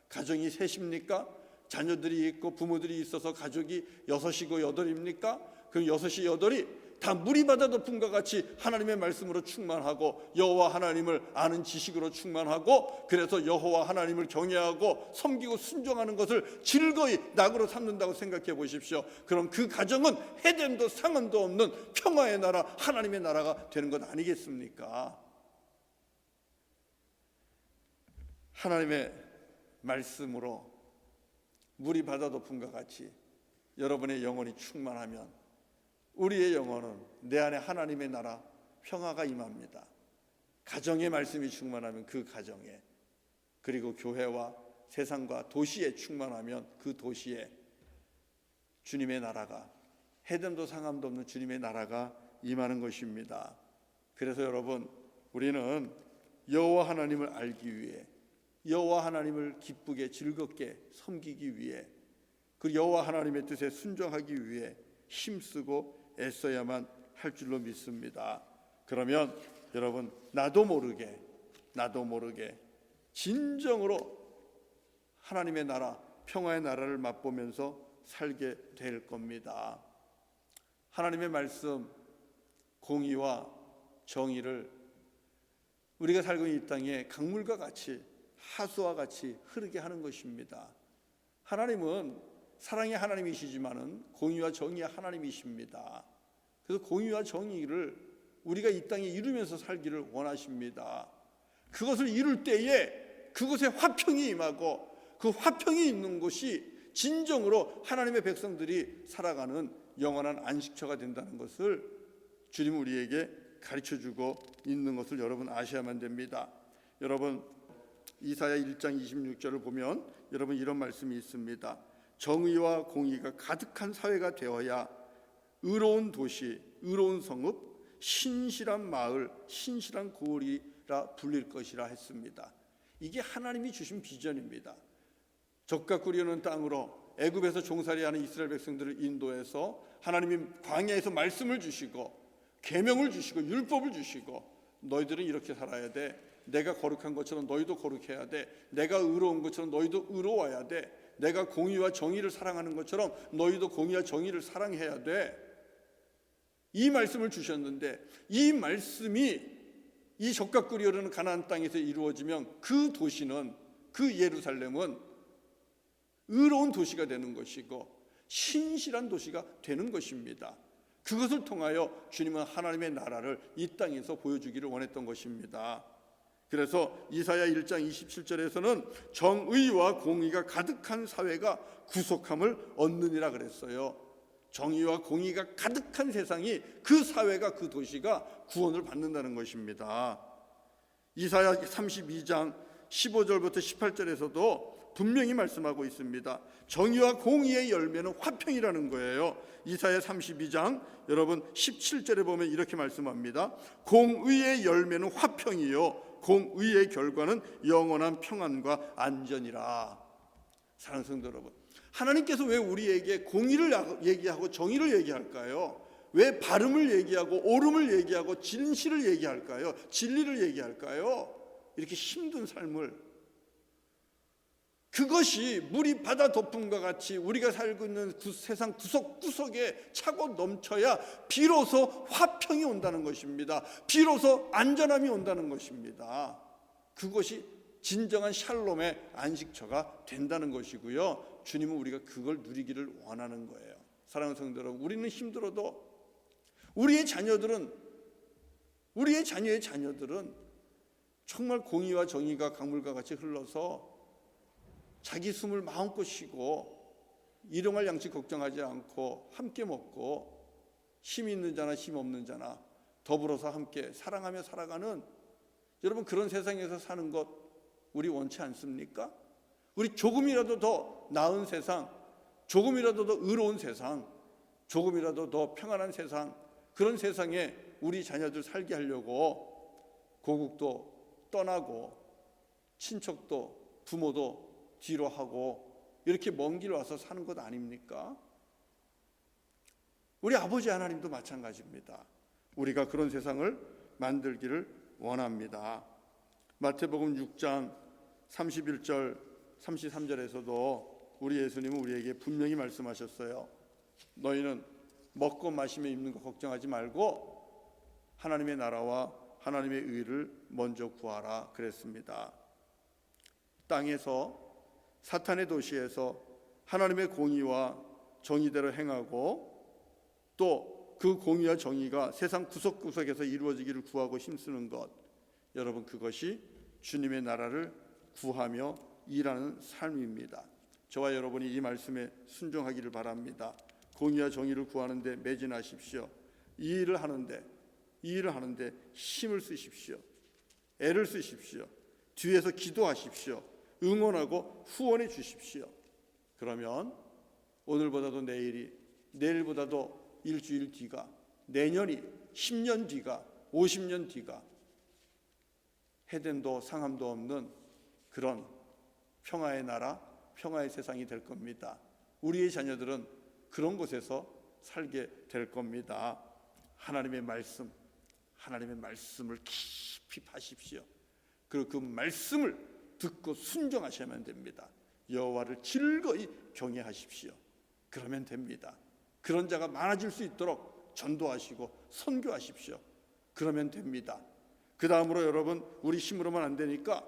가정이 셋입니까? 자녀들이 있고 부모들이 있어서 가족이 6이고 8입니까? 그 6이 8이 다 물이 바다 덮음과 같이 하나님의 말씀으로 충만하고 여호와 하나님을 아는 지식으로 충만하고, 그래서 여호와 하나님을 경외하고 섬기고 순종하는 것을 즐거이 낙으로 삼는다고 생각해 보십시오. 그럼 그 가정은 해됨도 상함도 없는 평화의 나라, 하나님의 나라가 되는 것 아니겠습니까? 하나님의 말씀으로 물이 바다 덮음과 같이 여러분의 영혼이 충만하면 우리의 영혼은 내 안에 하나님의 나라 평화가 임합니다. 가정의 말씀이 충만하면 그 가정에, 그리고 교회와 세상과 도시에 충만하면 그 도시에 주님의 나라가, 해됨도 상함도 없는 주님의 나라가 임하는 것입니다. 그래서 여러분, 우리는 여호와 하나님을 알기 위해, 여호와 하나님을 기쁘게 즐겁게 섬기기 위해, 그 여호와 하나님의 뜻에 순종하기 위해 힘쓰고 애써야만 할 줄로 믿습니다. 그러면 여러분, 나도 모르게 나도 모르게 진정으로 하나님의 나라, 평화의 나라를 맛보면서 살게 될 겁니다. 하나님의 말씀, 공의와 정의를 우리가 살고 있는 이 땅에 강물과 같이, 하수와 같이 흐르게 하는 것입니다. 하나님은 사랑의 하나님이시지만은 공의와 정의의 하나님이십니다. 그래서 공의와 정의를 우리가 이 땅에 이루면서 살기를 원하십니다. 그것을 이룰 때에 그곳에 화평이 임하고 그 화평이 있는 곳이 진정으로 하나님의 백성들이 살아가는 영원한 안식처가 된다는 것을 주님은 우리에게 가르쳐주고 있는 것을 여러분 아셔야만 됩니다. 여러분 이사야 1장 26절을 보면 여러분 이런 말씀이 있습니다. 정의와 공의가 가득한 사회가 되어야 의로운 도시, 의로운 성읍, 신실한 마을, 신실한 고을이라 불릴 것이라 했습니다. 이게 하나님이 주신 비전입니다. 젖과 꿀이 흐르는 땅으로 애굽에서 종살이하는 이스라엘 백성들을 인도해서 하나님이 광야에서 말씀을 주시고 계명을 주시고 율법을 주시고 너희들은 이렇게 살아야 돼. 내가 거룩한 것처럼 너희도 거룩해야 돼. 내가 의로운 것처럼 너희도 의로워야 돼. 내가 공의와 정의를 사랑하는 것처럼 너희도 공의와 정의를 사랑해야 돼. 이 말씀을 주셨는데 이 말씀이 이 젖과 꿀이 흐르는 가나안 땅에서 이루어지면 그 도시는, 그 예루살렘은 의로운 도시가 되는 것이고 신실한 도시가 되는 것입니다. 그것을 통하여 주님은 하나님의 나라를 이 땅에서 보여주기를 원했던 것입니다. 그래서 이사야 1장 27절에서는 정의와 공의가 가득한 사회가 구속함을 얻느니라 그랬어요. 정의와 공의가 가득한 세상이, 그 사회가, 그 도시가 구원을 받는다는 것입니다. 이사야 32장 15절부터 18절에서도 분명히 말씀하고 있습니다. 정의와 공의의 열매는 화평이라는 거예요. 이사야 32장 여러분 17절에 보면 이렇게 말씀합니다. 공의의 열매는 화평이요 공의의 결과는 영원한 평안과 안전이라. 사랑하는 성도 여러분, 하나님께서 왜 우리에게 공의를 얘기하고 정의를 얘기할까요? 왜 바름을 얘기하고 옳음을 얘기하고 진실을 얘기할까요? 진리를 얘기할까요? 이렇게 힘든 삶을, 그것이 물이 바다 덮음과 같이 우리가 살고 있는 세상 구석구석에 차고 넘쳐야 비로소 화평이 온다는 것입니다. 비로소 안전함이 온다는 것입니다. 그것이 진정한 샬롬의 안식처가 된다는 것이고요. 주님은 우리가 그걸 누리기를 원하는 거예요. 사랑하는 성도 여러분, 우리는 힘들어도 우리의 자녀의 자녀들은 정말 공의와 정의가 강물과 같이 흘러서 자기 숨을 마음껏 쉬고 일용할 양식 걱정하지 않고 함께 먹고 힘 있는 자나 힘 없는 자나 더불어서 함께 사랑하며 살아가는, 여러분 그런 세상에서 사는 것 우리 원치 않습니까? 우리 조금이라도 더 나은 세상, 조금이라도 더 의로운 세상, 조금이라도 더 평안한 세상, 그런 세상에 우리 자녀들 살게 하려고 고국도 떠나고 친척도 부모도 뒤로 하고 이렇게 먼 길 와서 사는 것 아닙니까? 우리 아버지 하나님도 마찬가지입니다. 우리가 그런 세상을 만들기를 원합니다. 마태복음 6장 31절 33절에서도 우리 예수님은 우리에게 분명히 말씀하셨어요. 너희는 먹고 마시며 입는 거 걱정하지 말고 하나님의 나라와 하나님의 의를 먼저 구하라 그랬습니다. 땅에서 사탄의 도시에서 하나님의 공의와 정의대로 행하고 또 그 공의와 정의가 세상 구석구석에서 이루어지기를 구하고 힘쓰는 것, 여러분 그것이 주님의 나라를 구하며 일하는 삶입니다. 저와 여러분이 이 말씀에 순종하기를 바랍니다. 공의와 정의를 구하는 데 매진하십시오. 이 일을 하는데 힘을 쓰십시오. 애를 쓰십시오. 뒤에서 기도하십시오. 응원하고 후원해 주십시오. 그러면 오늘보다도 내일이, 내일보다도 일주일 뒤가, 내년이, 10년 뒤가, 50년 뒤가 해됨도 상함도 없는 그런 평화의 나라, 평화의 세상이 될 겁니다. 우리의 자녀들은 그런 곳에서 살게 될 겁니다. 하나님의 말씀을 깊이 파십시오. 그리고 그 말씀을 듣고 순종하셔야만 됩니다. 여호와를 즐거이 경외하십시오. 그러면 됩니다. 그런 자가 많아질 수 있도록 전도하시고 선교하십시오. 그러면 됩니다. 그 다음으로 여러분, 우리 힘으로만 안 되니까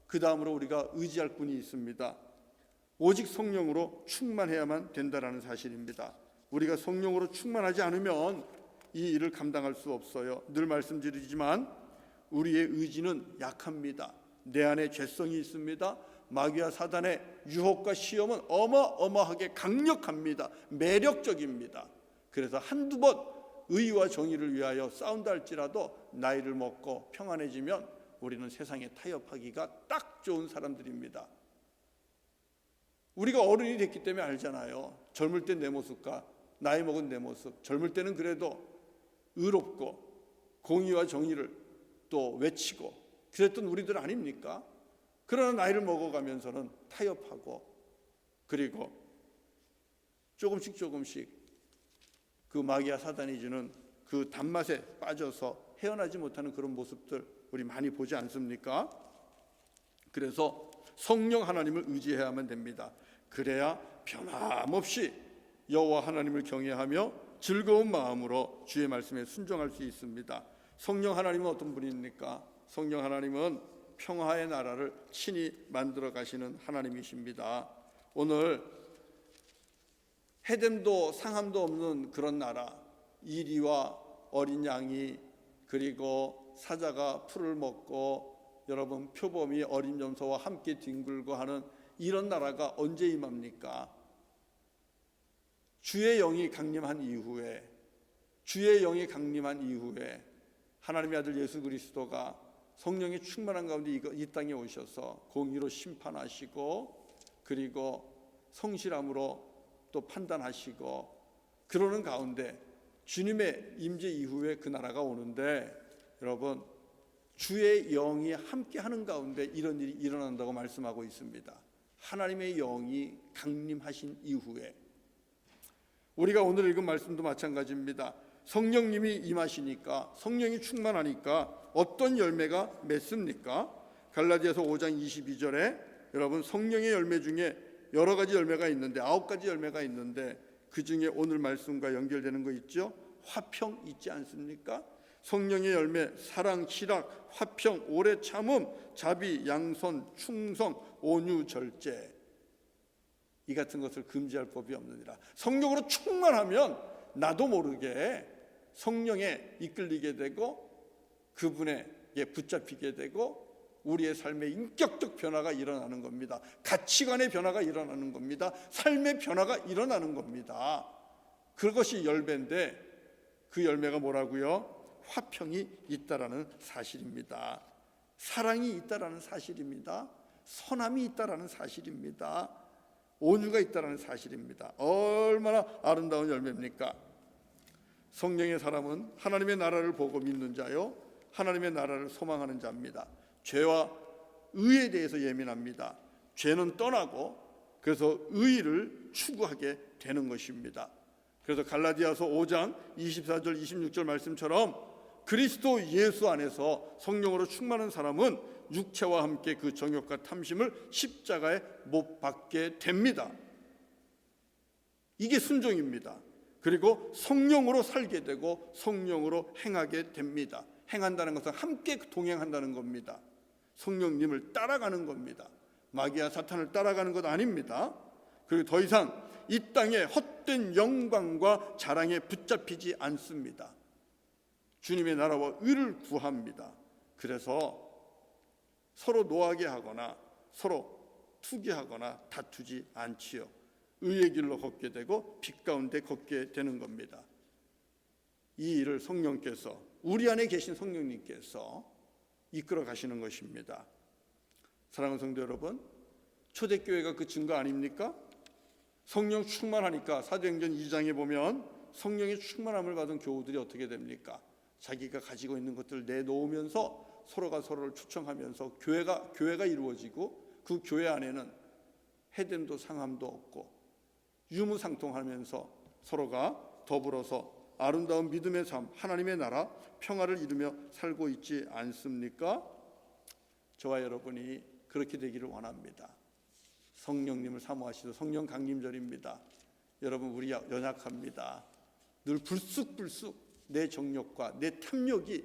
그 다음으로 우리가 의지할 분이 있습니다. 오직 성령으로 충만해야만 된다라는 사실입니다. 우리가 성령으로 충만하지 않으면 이 일을 감당할 수 없어요. 늘 말씀드리지만 우리의 의지는 약합니다. 내 안에 죄성이 있습니다. 마귀와 사단의 유혹과 시험은 어마어마하게 강력합니다. 매력적입니다. 그래서 한두 번 의와 정의를 위하여 싸운다 할지라도 나이를 먹고 평안해지면 우리는 세상에 타협하기가 딱 좋은 사람들입니다. 우리가 어른이 됐기 때문에 알잖아요. 젊을 때 내 모습과 나이 먹은 내 모습. 젊을 때는 그래도 의롭고 공의와 정의를 또 외치고 그랬던 우리들 아닙니까? 그러나 나이를 먹어가면서는 타협하고 그리고 조금씩 그 마귀와 사단이 주는 그 단맛에 빠져서 헤어나지 못하는 그런 모습들 우리 많이 보지 않습니까? 그래서 성령 하나님을 의지해야만 됩니다. 그래야 변함없이 여호와 하나님을 경외하며 즐거운 마음으로 주의 말씀에 순종할 수 있습니다. 성령 하나님은 어떤 분입니까? 성령 하나님은 평화의 나라를 친히 만들어 가시는 하나님이십니다. 오늘 해됨도 상함도 없는 그런 나라, 이리와 어린 양이 그리고 사자가 풀을 먹고 여러분 표범이 어린 염소와 함께 뒹굴고 하는 이런 나라가 언제 임합니까? 주의 영이 강림한 이후에 하나님의 아들 예수 그리스도가 성령의 충만한 가운데 이 땅에 오셔서 공의로 심판하시고 그리고 성실함으로 또 판단하시고 그러는 가운데 주님의 임재 이후에 그 나라가 오는데 여러분 주의 영이 함께하는 가운데 이런 일이 일어난다고 말씀하고 있습니다. 하나님의 영이 강림하신 이후에 우리가 오늘 읽은 말씀도 마찬가지입니다. 성령님이 임하시니까 성령이 충만하니까 어떤 열매가 맺습니까? 갈라디아서 5장 22절에 여러분 성령의 열매 중에 여러 가지 열매가 있는데 9가지 열매가 있는데 그 중에 오늘 말씀과 연결되는 거 있죠? 화평 있지 않습니까? 성령의 열매 사랑, 희락, 화평, 오래 참음, 자비, 양선, 충성, 온유, 절제 이 같은 것을 금지할 법이 없느니라. 성령으로 충만하면 나도 모르게 성령에 이끌리게 되고 그분에게 붙잡히게 되고 우리의 삶의 인격적 변화가 일어나는 겁니다. 가치관의 변화가 일어나는 겁니다. 삶의 변화가 일어나는 겁니다. 그것이 열매인데 그 열매가 뭐라고요? 화평이 있다라는 사실입니다. 사랑이 있다라는 사실입니다. 선함이 있다라는 사실입니다. 온유가 있다라는 사실입니다. 얼마나 아름다운 열매입니까? 성령의 사람은 하나님의 나라를 보고 믿는 자요 하나님의 나라를 소망하는 자입니다. 죄와 의에 대해서 예민합니다. 죄는 떠나고 그래서 의를 추구하게 되는 것입니다. 그래서 갈라디아서 5장 24절 26절 말씀처럼 그리스도 예수 안에서 성령으로 충만한 사람은 육체와 함께 그 정욕과 탐심을 십자가에 못 박게 됩니다. 이게 순종입니다. 그리고 성령으로 살게 되고 성령으로 행하게 됩니다. 행한다는 것은 함께 동행한다는 겁니다. 성령님을 따라가는 겁니다. 마귀와 사탄을 따라가는 것 아닙니다. 그리고 더 이상 이 땅의 헛된 영광과 자랑에 붙잡히지 않습니다. 주님의 나라와 의를 구합니다. 그래서 서로 노하게 하거나 서로 투기하거나 다투지 않지요. 의의 길로 걷게 되고 빛 가운데 걷게 되는 겁니다. 이 일을 성령께서 우리 안에 계신 성령님께서 이끌어 가시는 것입니다. 사랑하는 성도 여러분, 초대교회가 그 증거 아닙니까? 성령 충만하니까 사도행전 2장에 보면 성령의 충만함을 받은 교우들이 어떻게 됩니까? 자기가 가지고 있는 것들을 내놓으면서 서로가 서로를 초청하면서 교회가 이루어지고 그 교회 안에는 해됨도 상함도 없고 유무상통하면서 서로가 더불어서 아름다운 믿음의 삶, 하나님의 나라, 평화를 이루며 살고 있지 않습니까? 저와 여러분이 그렇게 되기를 원합니다. 성령님을 사모하시도 성령 강림절입니다. 여러분, 우리 연약합니다. 늘 불쑥불쑥 내 정욕과 내 탐욕이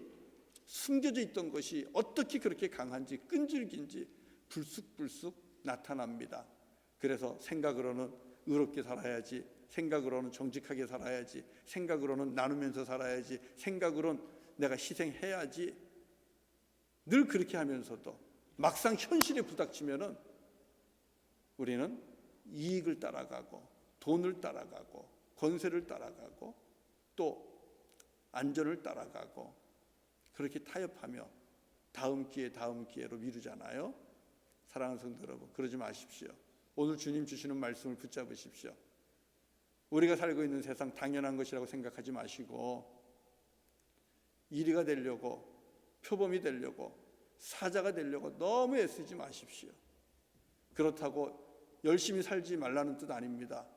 숨겨져 있던 것이 어떻게 그렇게 강한지 끈질긴지 불쑥불쑥 나타납니다. 그래서 생각으로는 의롭게 살아야지, 생각으로는 정직하게 살아야지, 생각으로는 나누면서 살아야지, 생각으로는 내가 희생해야지, 늘 그렇게 하면서도 막상 현실에 부닥치면은 우리는 이익을 따라가고 돈을 따라가고 권세를 따라가고 또 안전을 따라가고 그렇게 타협하며 다음 기회로 미루잖아요. 사랑하는 성도 여러분, 그러지 마십시오. 오늘 주님 주시는 말씀을 붙잡으십시오. 우리가 살고 있는 세상 당연한 것이라고 생각하지 마시고 이리가 되려고, 표범이 되려고, 사자가 되려고 너무 애쓰지 마십시오. 그렇다고 열심히 살지 말라는 뜻 아닙니다.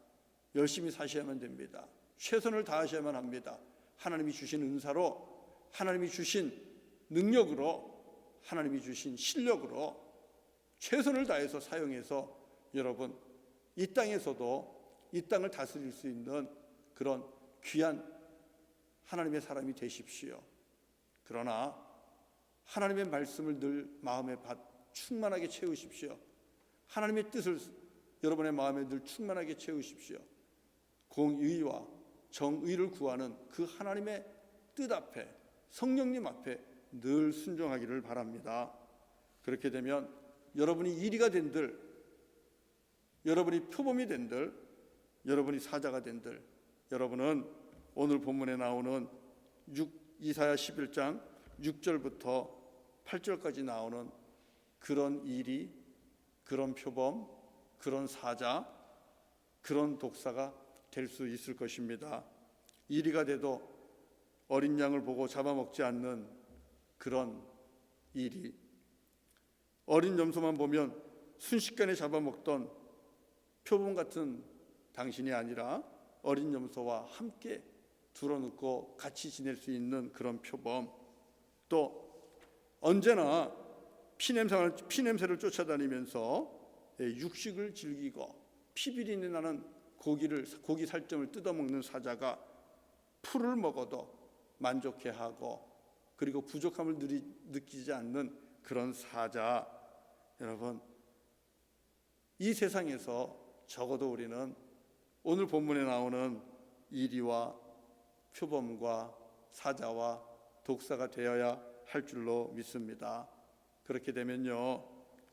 열심히 사셔야만 됩니다. 최선을 다하셔야만 합니다. 하나님이 주신 은사로, 하나님이 주신 능력으로, 하나님이 주신 실력으로 최선을 다해서 사용해서 여러분 이 땅에서도 이 땅을 다스릴 수 있는 그런 귀한 하나님의 사람이 되십시오. 그러나 하나님의 말씀을 늘 마음에 충만하게 채우십시오. 하나님의 뜻을 여러분의 마음에 늘 충만하게 채우십시오. 공의와 정의를 구하는 그 하나님의 뜻 앞에, 성령님 앞에 늘 순종하기를 바랍니다. 그렇게 되면 여러분이 이리가 된들, 여러분이 표범이 된들, 여러분이 사자가 된들, 여러분은 오늘 본문에 나오는 이사야 11장 6절부터 8절까지 나오는 그런 이리, 그런 표범, 그런 사자, 그런 독사가 될 수 있을 것입니다. 이리가 돼도 어린 양을 보고 잡아먹지 않는 그런 이리, 어린 염소만 보면 순식간에 잡아먹던 표범 같은 당신이 아니라 어린 염소와 함께 둘러눕고 같이 지낼 수 있는 그런 표범, 또 언제나 피냄새를 쫓아다니면서 육식을 즐기고 피비린내 나는 고기 살점을 뜯어먹는 사자가 풀을 먹어도 만족해하고 그리고 부족함을 느끼지 않는 그런 사자, 여러분 이 세상에서 적어도 우리는 오늘 본문에 나오는 이리와 표범과 사자와 독사가 되어야 할 줄로 믿습니다. 그렇게 되면요,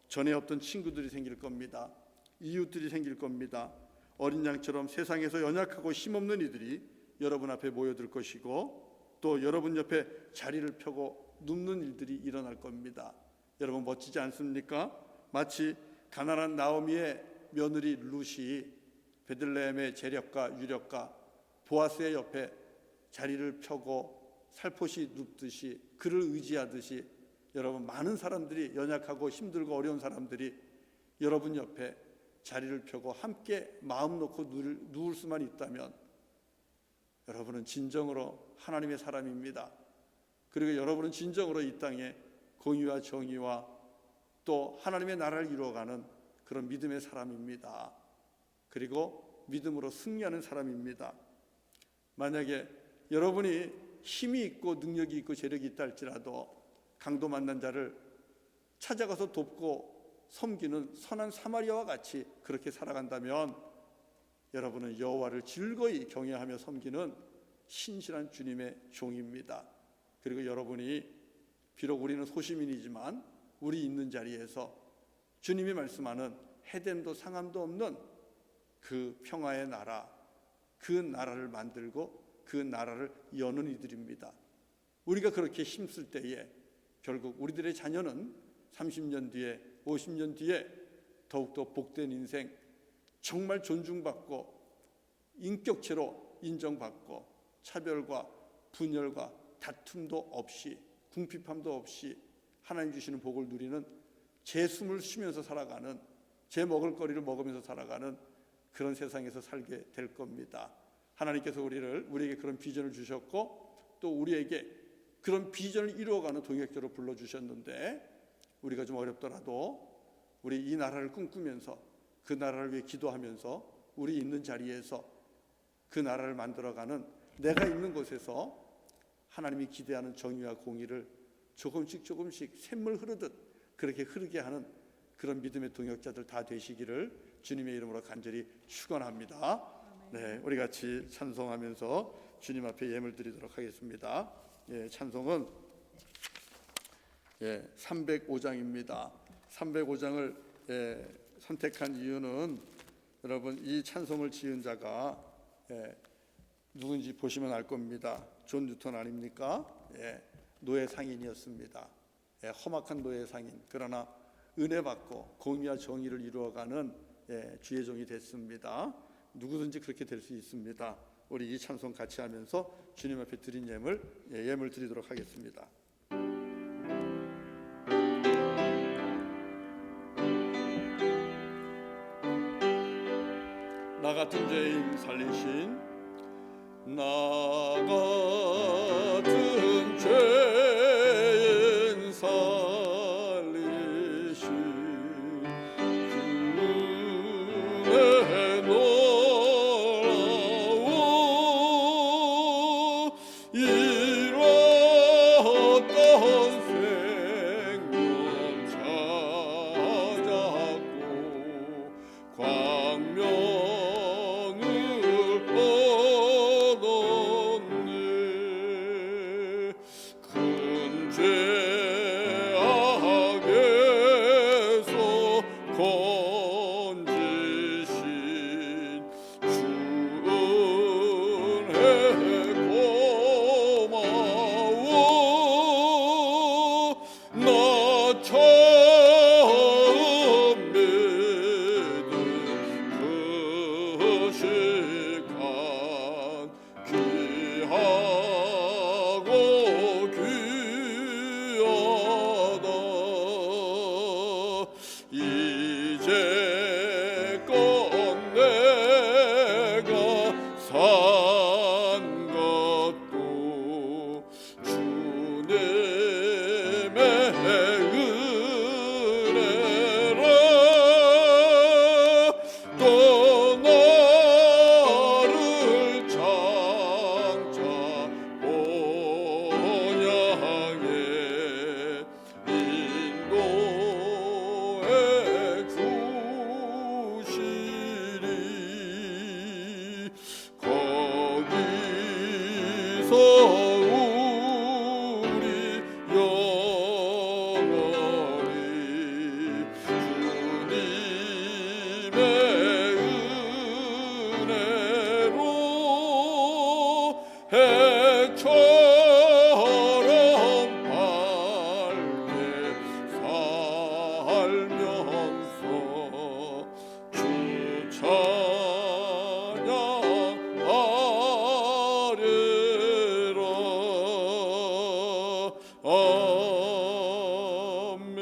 전에 없던 친구들이 생길 겁니다. 이웃들이 생길 겁니다. 어린 양처럼 세상에서 연약하고 힘없는 이들이 여러분 앞에 모여들 것이고 또 여러분 옆에 자리를 펴고 눕는 일들이 일어날 겁니다. 여러분 멋지지 않습니까? 마치 가난한 나오미의 며느리 룻이 베들레헴의 재력가 유력가 보아스의 옆에 자리를 펴고 살포시 눕듯이 그를 의지하듯이 여러분 많은 사람들이, 연약하고 힘들고 어려운 사람들이 여러분 옆에 자리를 펴고 함께 마음 놓고 누울 수만 있다면 여러분은 진정으로 하나님의 사람입니다. 그리고 여러분은 진정으로 이 땅에 공의와 정의와 또 하나님의 나라를 이루어가는 그런 믿음의 사람입니다. 그리고 믿음으로 승리하는 사람입니다. 만약에 여러분이 힘이 있고 능력이 있고 재력이 있다 할지라도 강도 만난 자를 찾아가서 돕고 섬기는 선한 사마리아와 같이 그렇게 살아간다면 여러분은 여호와를 즐거이 경외하며 섬기는 신실한 주님의 종입니다. 그리고 여러분이 비록 우리는 소시민이지만 우리 있는 자리에서 주님이 말씀하는 해됨도 상함도 없는 그 평화의 나라, 그 나라를 만들고 그 나라를 여는 이들입니다. 우리가 그렇게 힘쓸 때에 결국 우리들의 자녀는 30년 뒤에 50년 뒤에 더욱더 복된 인생, 정말 존중받고 인격체로 인정받고 차별과 분열과 다툼도 없이 궁핍함도 없이 하나님 주시는 복을 누리는 제 숨을 쉬면서 살아가는, 제 먹을 거리를 먹으면서 살아가는 그런 세상에서 살게 될 겁니다. 하나님께서 우리에게 그런 비전을 주셨고 또 우리에게 그런 비전을 이루어가는 동역자로 불러주셨는데 우리가 좀 어렵더라도 우리 이 나라를 꿈꾸면서 그 나라를 위해 기도하면서 우리 있는 자리에서 그 나라를 만들어가는 내가 있는 곳에서 하나님이 기대하는 정의와 공의를 조금씩 샘물 흐르듯 그렇게 흐르게 하는 그런 믿음의 동역자들 다 되시기를 주님의 이름으로 간절히 축원합니다. 네, 우리 같이 찬송하면서 주님 앞에 예물 드리도록 하겠습니다. 찬송은 305장입니다. 305장을 선택한 이유는 여러분 이 찬송을 지은 자가 누군지 보시면 알 겁니다. 존 뉴턴 아닙니까? 노예 상인이었습니다. 험악한 노예 상인, 그러나 은혜 받고 공의와 정의를 이루어가는 주의 종이 됐습니다. 누구든지 그렇게 될 수 있습니다. 우리 이 찬송 같이 하면서 주님 앞에 드린 예물 드리도록 하겠습니다. 나 같은 죄인 살리신, 나 같은 죄인 살리신 주의 놀라운 잃었던 생명 찾았고 광명을 얻었네. 큰 죄악에서 건지신 주은혜 고마워. 나 처음 믿은 그 시간 귀하고 귀하다. 이제껏 내가 산 것도 주님의 은혜라. 또 나를 장차 본향에 인도해 주시리. 거기서 우리 영원히 주님의 은혜로 해처럼 밝게 살면서 주 찬양하리라. 아멘.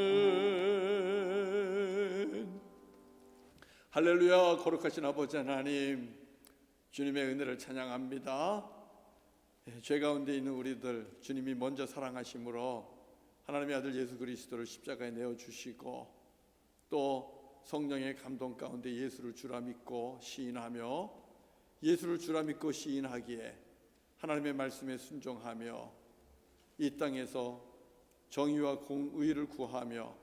할렐루야. 거룩하신 아버지 하나님, 주님의 은혜를 찬양합니다. 죄 가운데 있는 우리들 주님이 먼저 사랑하심으로 하나님의 아들 예수 그리스도를 십자가에 내어주시고 또 성령의 감동 가운데 예수를 주라 믿고 시인하며 예수를 주라 믿고 시인하기에 하나님의 말씀에 순종하며 이 땅에서 정의와 공의를 구하며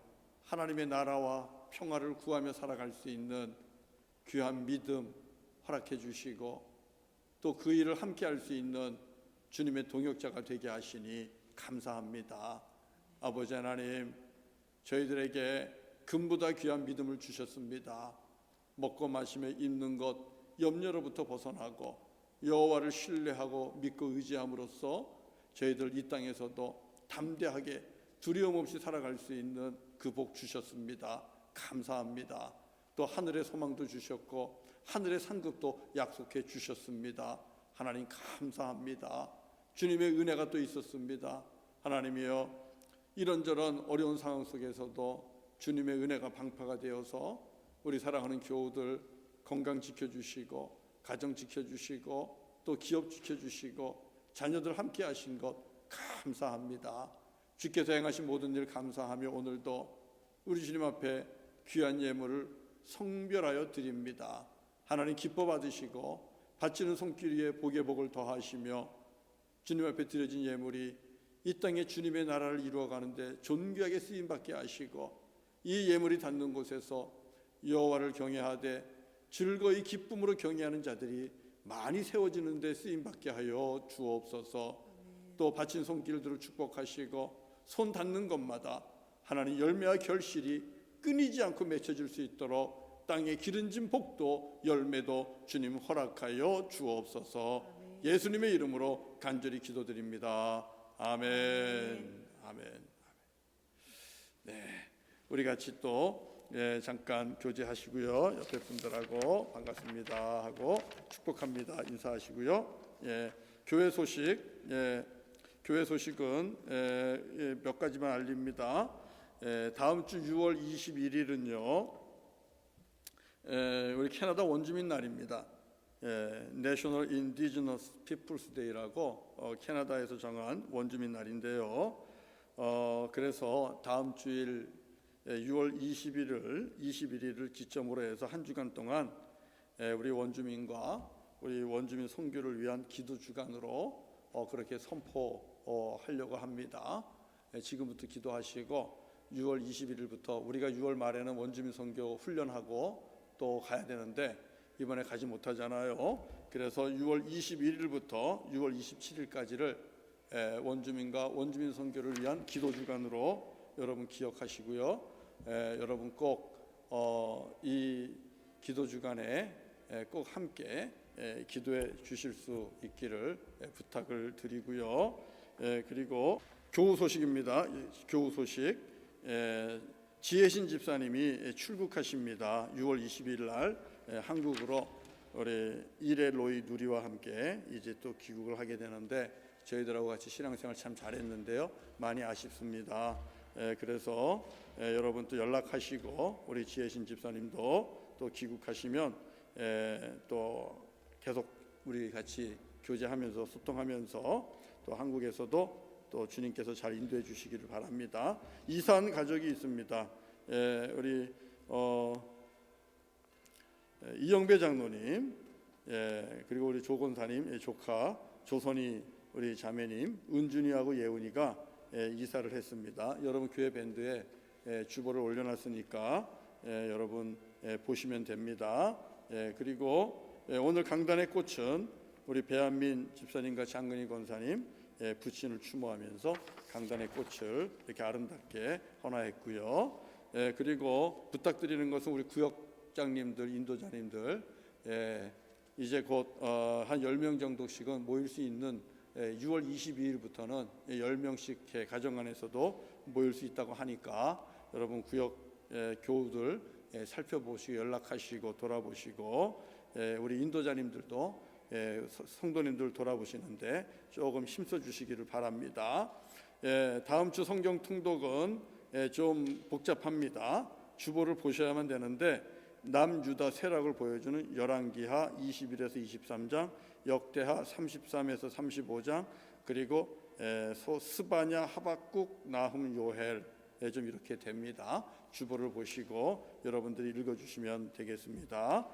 하나님의 나라와 평화를 구하며 살아갈 수 있는 귀한 믿음 허락해 주시고 또 그 일을 함께 할 수 있는 주님의 동역자가 되게 하시니 감사합니다. 아버지 하나님, 저희들에게 금보다 귀한 믿음을 주셨습니다. 먹고 마시며 입는 것 염려로부터 벗어나고 여호와를 신뢰하고 믿고 의지함으로써 저희들 이 땅에서도 담대하게 두려움 없이 살아갈 수 있는 그 복 주셨습니다. 감사합니다. 또 하늘의 소망도 주셨고 하늘의 상급도 약속해 주셨습니다. 하나님 감사합니다. 주님의 은혜가 또 있었습니다. 하나님이여, 이런저런 어려운 상황 속에서도 주님의 은혜가 방파가 되어서 우리 사랑하는 교우들 건강 지켜주시고 가정 지켜주시고 또 기업 지켜주시고 자녀들 함께 하신 것 감사합니다. 주께서 행하신 모든 일 감사하며 오늘도 우리 주님 앞에 귀한 예물을 성별하여 드립니다. 하나님 기뻐 받으시고 바치는 손길 위에 복의 복을 더하시며 주님 앞에 드려진 예물이 이 땅에 주님의 나라를 이루어가는데 존귀하게 쓰임받게 하시고 이 예물이 닿는 곳에서 여호와를 경외하되 즐거이 기쁨으로 경외하는 자들이 많이 세워지는 데 쓰임받게 하여 주옵소서. 또 바친 손길들을 축복하시고 손 닿는 것마다 하나님 열매와 결실이 끊이지 않고 맺혀질 수 있도록 땅에 기름진 복도 열매도 주님 허락하여 주옵소서. 예수님의 이름으로 간절히 기도드립니다. 아멘. 아멘. 네, 우리 같이 또 잠깐 교제하시고요. 옆에 분들하고 반갑습니다 하고 축복합니다 인사하시고요. 교회 소식, 교회 소식은 몇 가지만 알립니다. 다음 주 6월 21일은요 우리 캐나다 원주민 날입니다. National Indigenous Peoples Day라고 캐나다에서 정한 원주민 날인데요. 그래서 다음 주일 6월 21일을 기점으로 해서 한 주간 동안 우리 원주민과 우리 원주민 선교를 위한 기도 주간으로 그렇게 선포하려고 합니다. 지금부터 기도하시고 6월 21일부터 우리가 6월 말에는 원주민 선교 훈련하고 또 가야 되는데 이번에 가지 못하잖아요. 그래서 6월 21일부터 6월 27일까지를 원주민과 원주민 선교를 위한 기도 주간으로 여러분 기억하시고요. 여러분 꼭 이 기도 주간에 꼭 함께 기도해 주실 수 있기를 부탁을 드리고요. 그리고 교우 소식입니다. 교우 소식. 지혜신 집사님이 출국하십니다. 6월 22일 날 한국으로 우리 이레 로이 누리와 함께 이제 또 귀국을 하게 되는데 저희들하고 같이 신앙생활 참 잘했는데요. 많이 아쉽습니다. 그래서 여러분 또 연락하시고 우리 지혜신 집사님도 또 귀국하시면 또 계속 우리 같이 교제하면서 소통하면서 또 한국에서도 또 주님께서 잘 인도해 주시기를 바랍니다. 이산 가족이 있습니다. 우리 이영배 장로님, 그리고 우리 조건사님 조카 조선이 우리 자매님 은준이하고 예은이가 이사를 했습니다. 여러분 교회 밴드에 주보를 올려놨으니까 여러분 보시면 됩니다. 그리고 오늘 강단의 꽃은 우리 배한민 집사님과 장근희 권사님 부친을 추모하면서 강단의 꽃을 이렇게 아름답게 헌화했고요. 그리고 부탁드리는 것은 우리 구역장님들, 인도자님들 이제 곧 한 10명 정도씩은 모일 수 있는 6월 22일부터는 10명씩 가정 안에서도 모일 수 있다고 하니까 여러분 구역 교우들 살펴보시고 연락하시고 돌아보시고 우리 인도자님들도 성도님들 돌아보시는데 조금 힘써 주시기를 바랍니다. 다음 주 성경 통독은 좀 복잡합니다. 주보를 보셔야만 되는데 남유다 세락을 보여주는 열왕기하 21에서 23장, 역대하 33에서 35장, 그리고 스바냐, 하박국, 나훔, 요엘 좀 이렇게 됩니다. 주보를 보시고 여러분들이 읽어주시면 되겠습니다.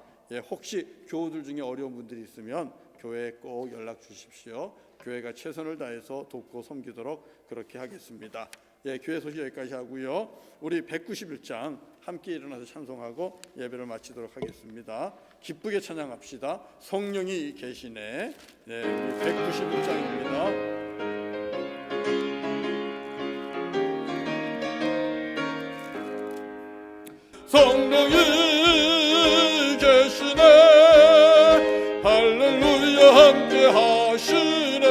혹시 교우들 중에 어려운 분들이 있으면 교회에 꼭 연락 주십시오. 교회가 최선을 다해서 돕고 섬기도록 그렇게 하겠습니다. 교회 소식 여기까지 하고요. 우리 191장 함께 일어나서 찬송하고 예배를 마치도록 하겠습니다. 기쁘게 찬양합시다. 성령이 계시네. 우리 191장입니다. 성령이 계시네. 할렐루야 함께 하시네.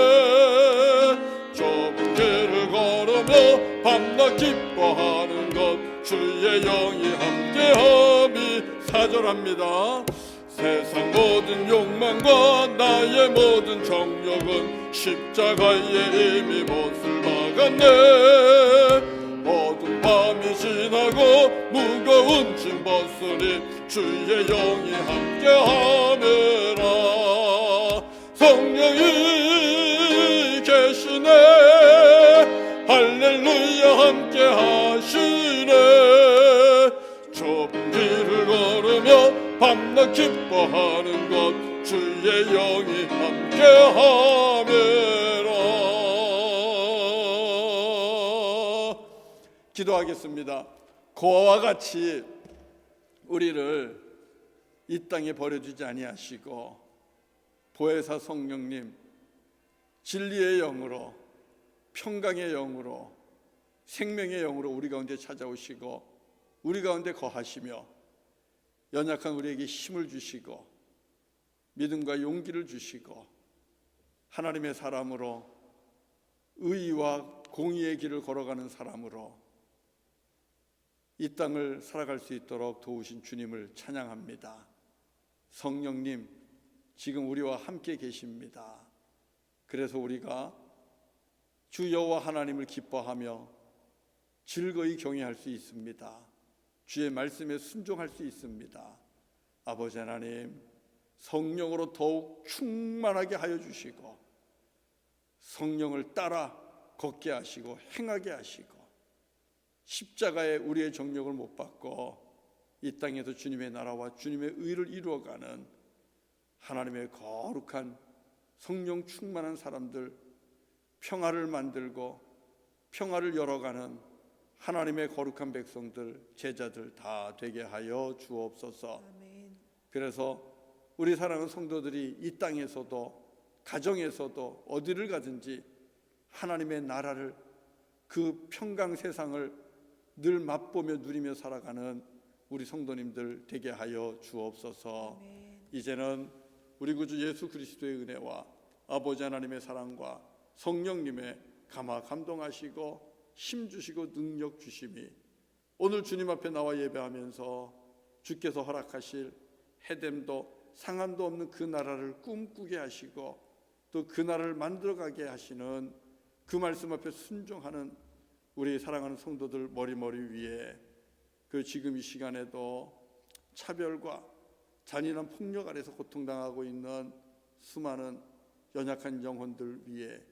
좁은 길을 걸으며 밤낮 기뻐하는 것 주의 영이 함께함이 사절합니다. 세상 모든 욕망과 나의 모든 정욕은 십자가에 이미 못을 박았네. 어두운 밤이 지나고 무거운 짐 벗으니 주의 영이 함께하느라. 성령이 계시네. 할렐루야 함께 하시네. 기뻐하는 것 주의 영이 함께함이라. 기도하겠습니다. 그와 같이 우리를 이 땅에 버려두지 아니하시고 보혜사 성령님 진리의 영으로 평강의 영으로 생명의 영으로 우리 가운데 찾아오시고 우리 가운데 거하시며 연약한 우리에게 힘을 주시고 믿음과 용기를 주시고 하나님의 사람으로 의와 공의의 길을 걸어가는 사람으로 이 땅을 살아갈 수 있도록 도우신 주님을 찬양합니다. 성령님 지금 우리와 함께 계십니다. 그래서 우리가 주 여호와 하나님을 기뻐하며 즐거이 경외할 수 있습니다. 주의 말씀에 순종할 수 있습니다. 아버지 하나님 성령으로 더욱 충만하게 하여 주시고 성령을 따라 걷게 하시고 행하게 하시고 십자가에 우리의 정욕을 못 받고 이 땅에서 주님의 나라와 주님의 의를 이루어가는 하나님의 거룩한 성령 충만한 사람들, 평화를 만들고 평화를 열어가는 하나님의 거룩한 백성들, 제자들 다 되게 하여 주옵소서. 아멘. 그래서 우리 사랑하는 성도들이 이 땅에서도 가정에서도 어디를 가든지 하나님의 나라를 그 평강 세상을 늘 맛보며 누리며 살아가는 우리 성도님들 되게 하여 주옵소서. 아멘. 이제는 우리 구주 예수 그리스도의 은혜와 아버지 하나님의 사랑과 성령님의 감화 감동하시고 힘 주시고 능력 주심이 오늘 주님 앞에 나와 예배하면서 주께서 허락하실 해됨도 상함도 없는 그 나라를 꿈꾸게 하시고 또 그 나라를 만들어가게 하시는 그 말씀 앞에 순종하는 우리 사랑하는 성도들 머리머리 위에 그 지금 이 시간에도 차별과 잔인한 폭력 아래서 고통당하고 있는 수많은 연약한 영혼들 위에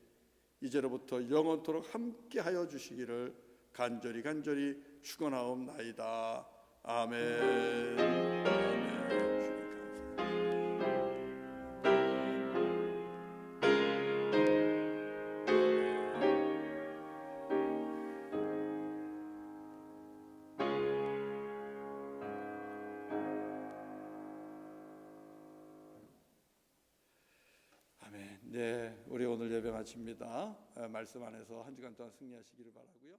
이제로부터 영원토록 함께하여 주시기를 간절히 축원하옵나이다. 아멘. 아멘. 네, 우리 오늘 예배 마칩니다. 말씀 안에서 한 주간 동안 승리하시기를 바라고요.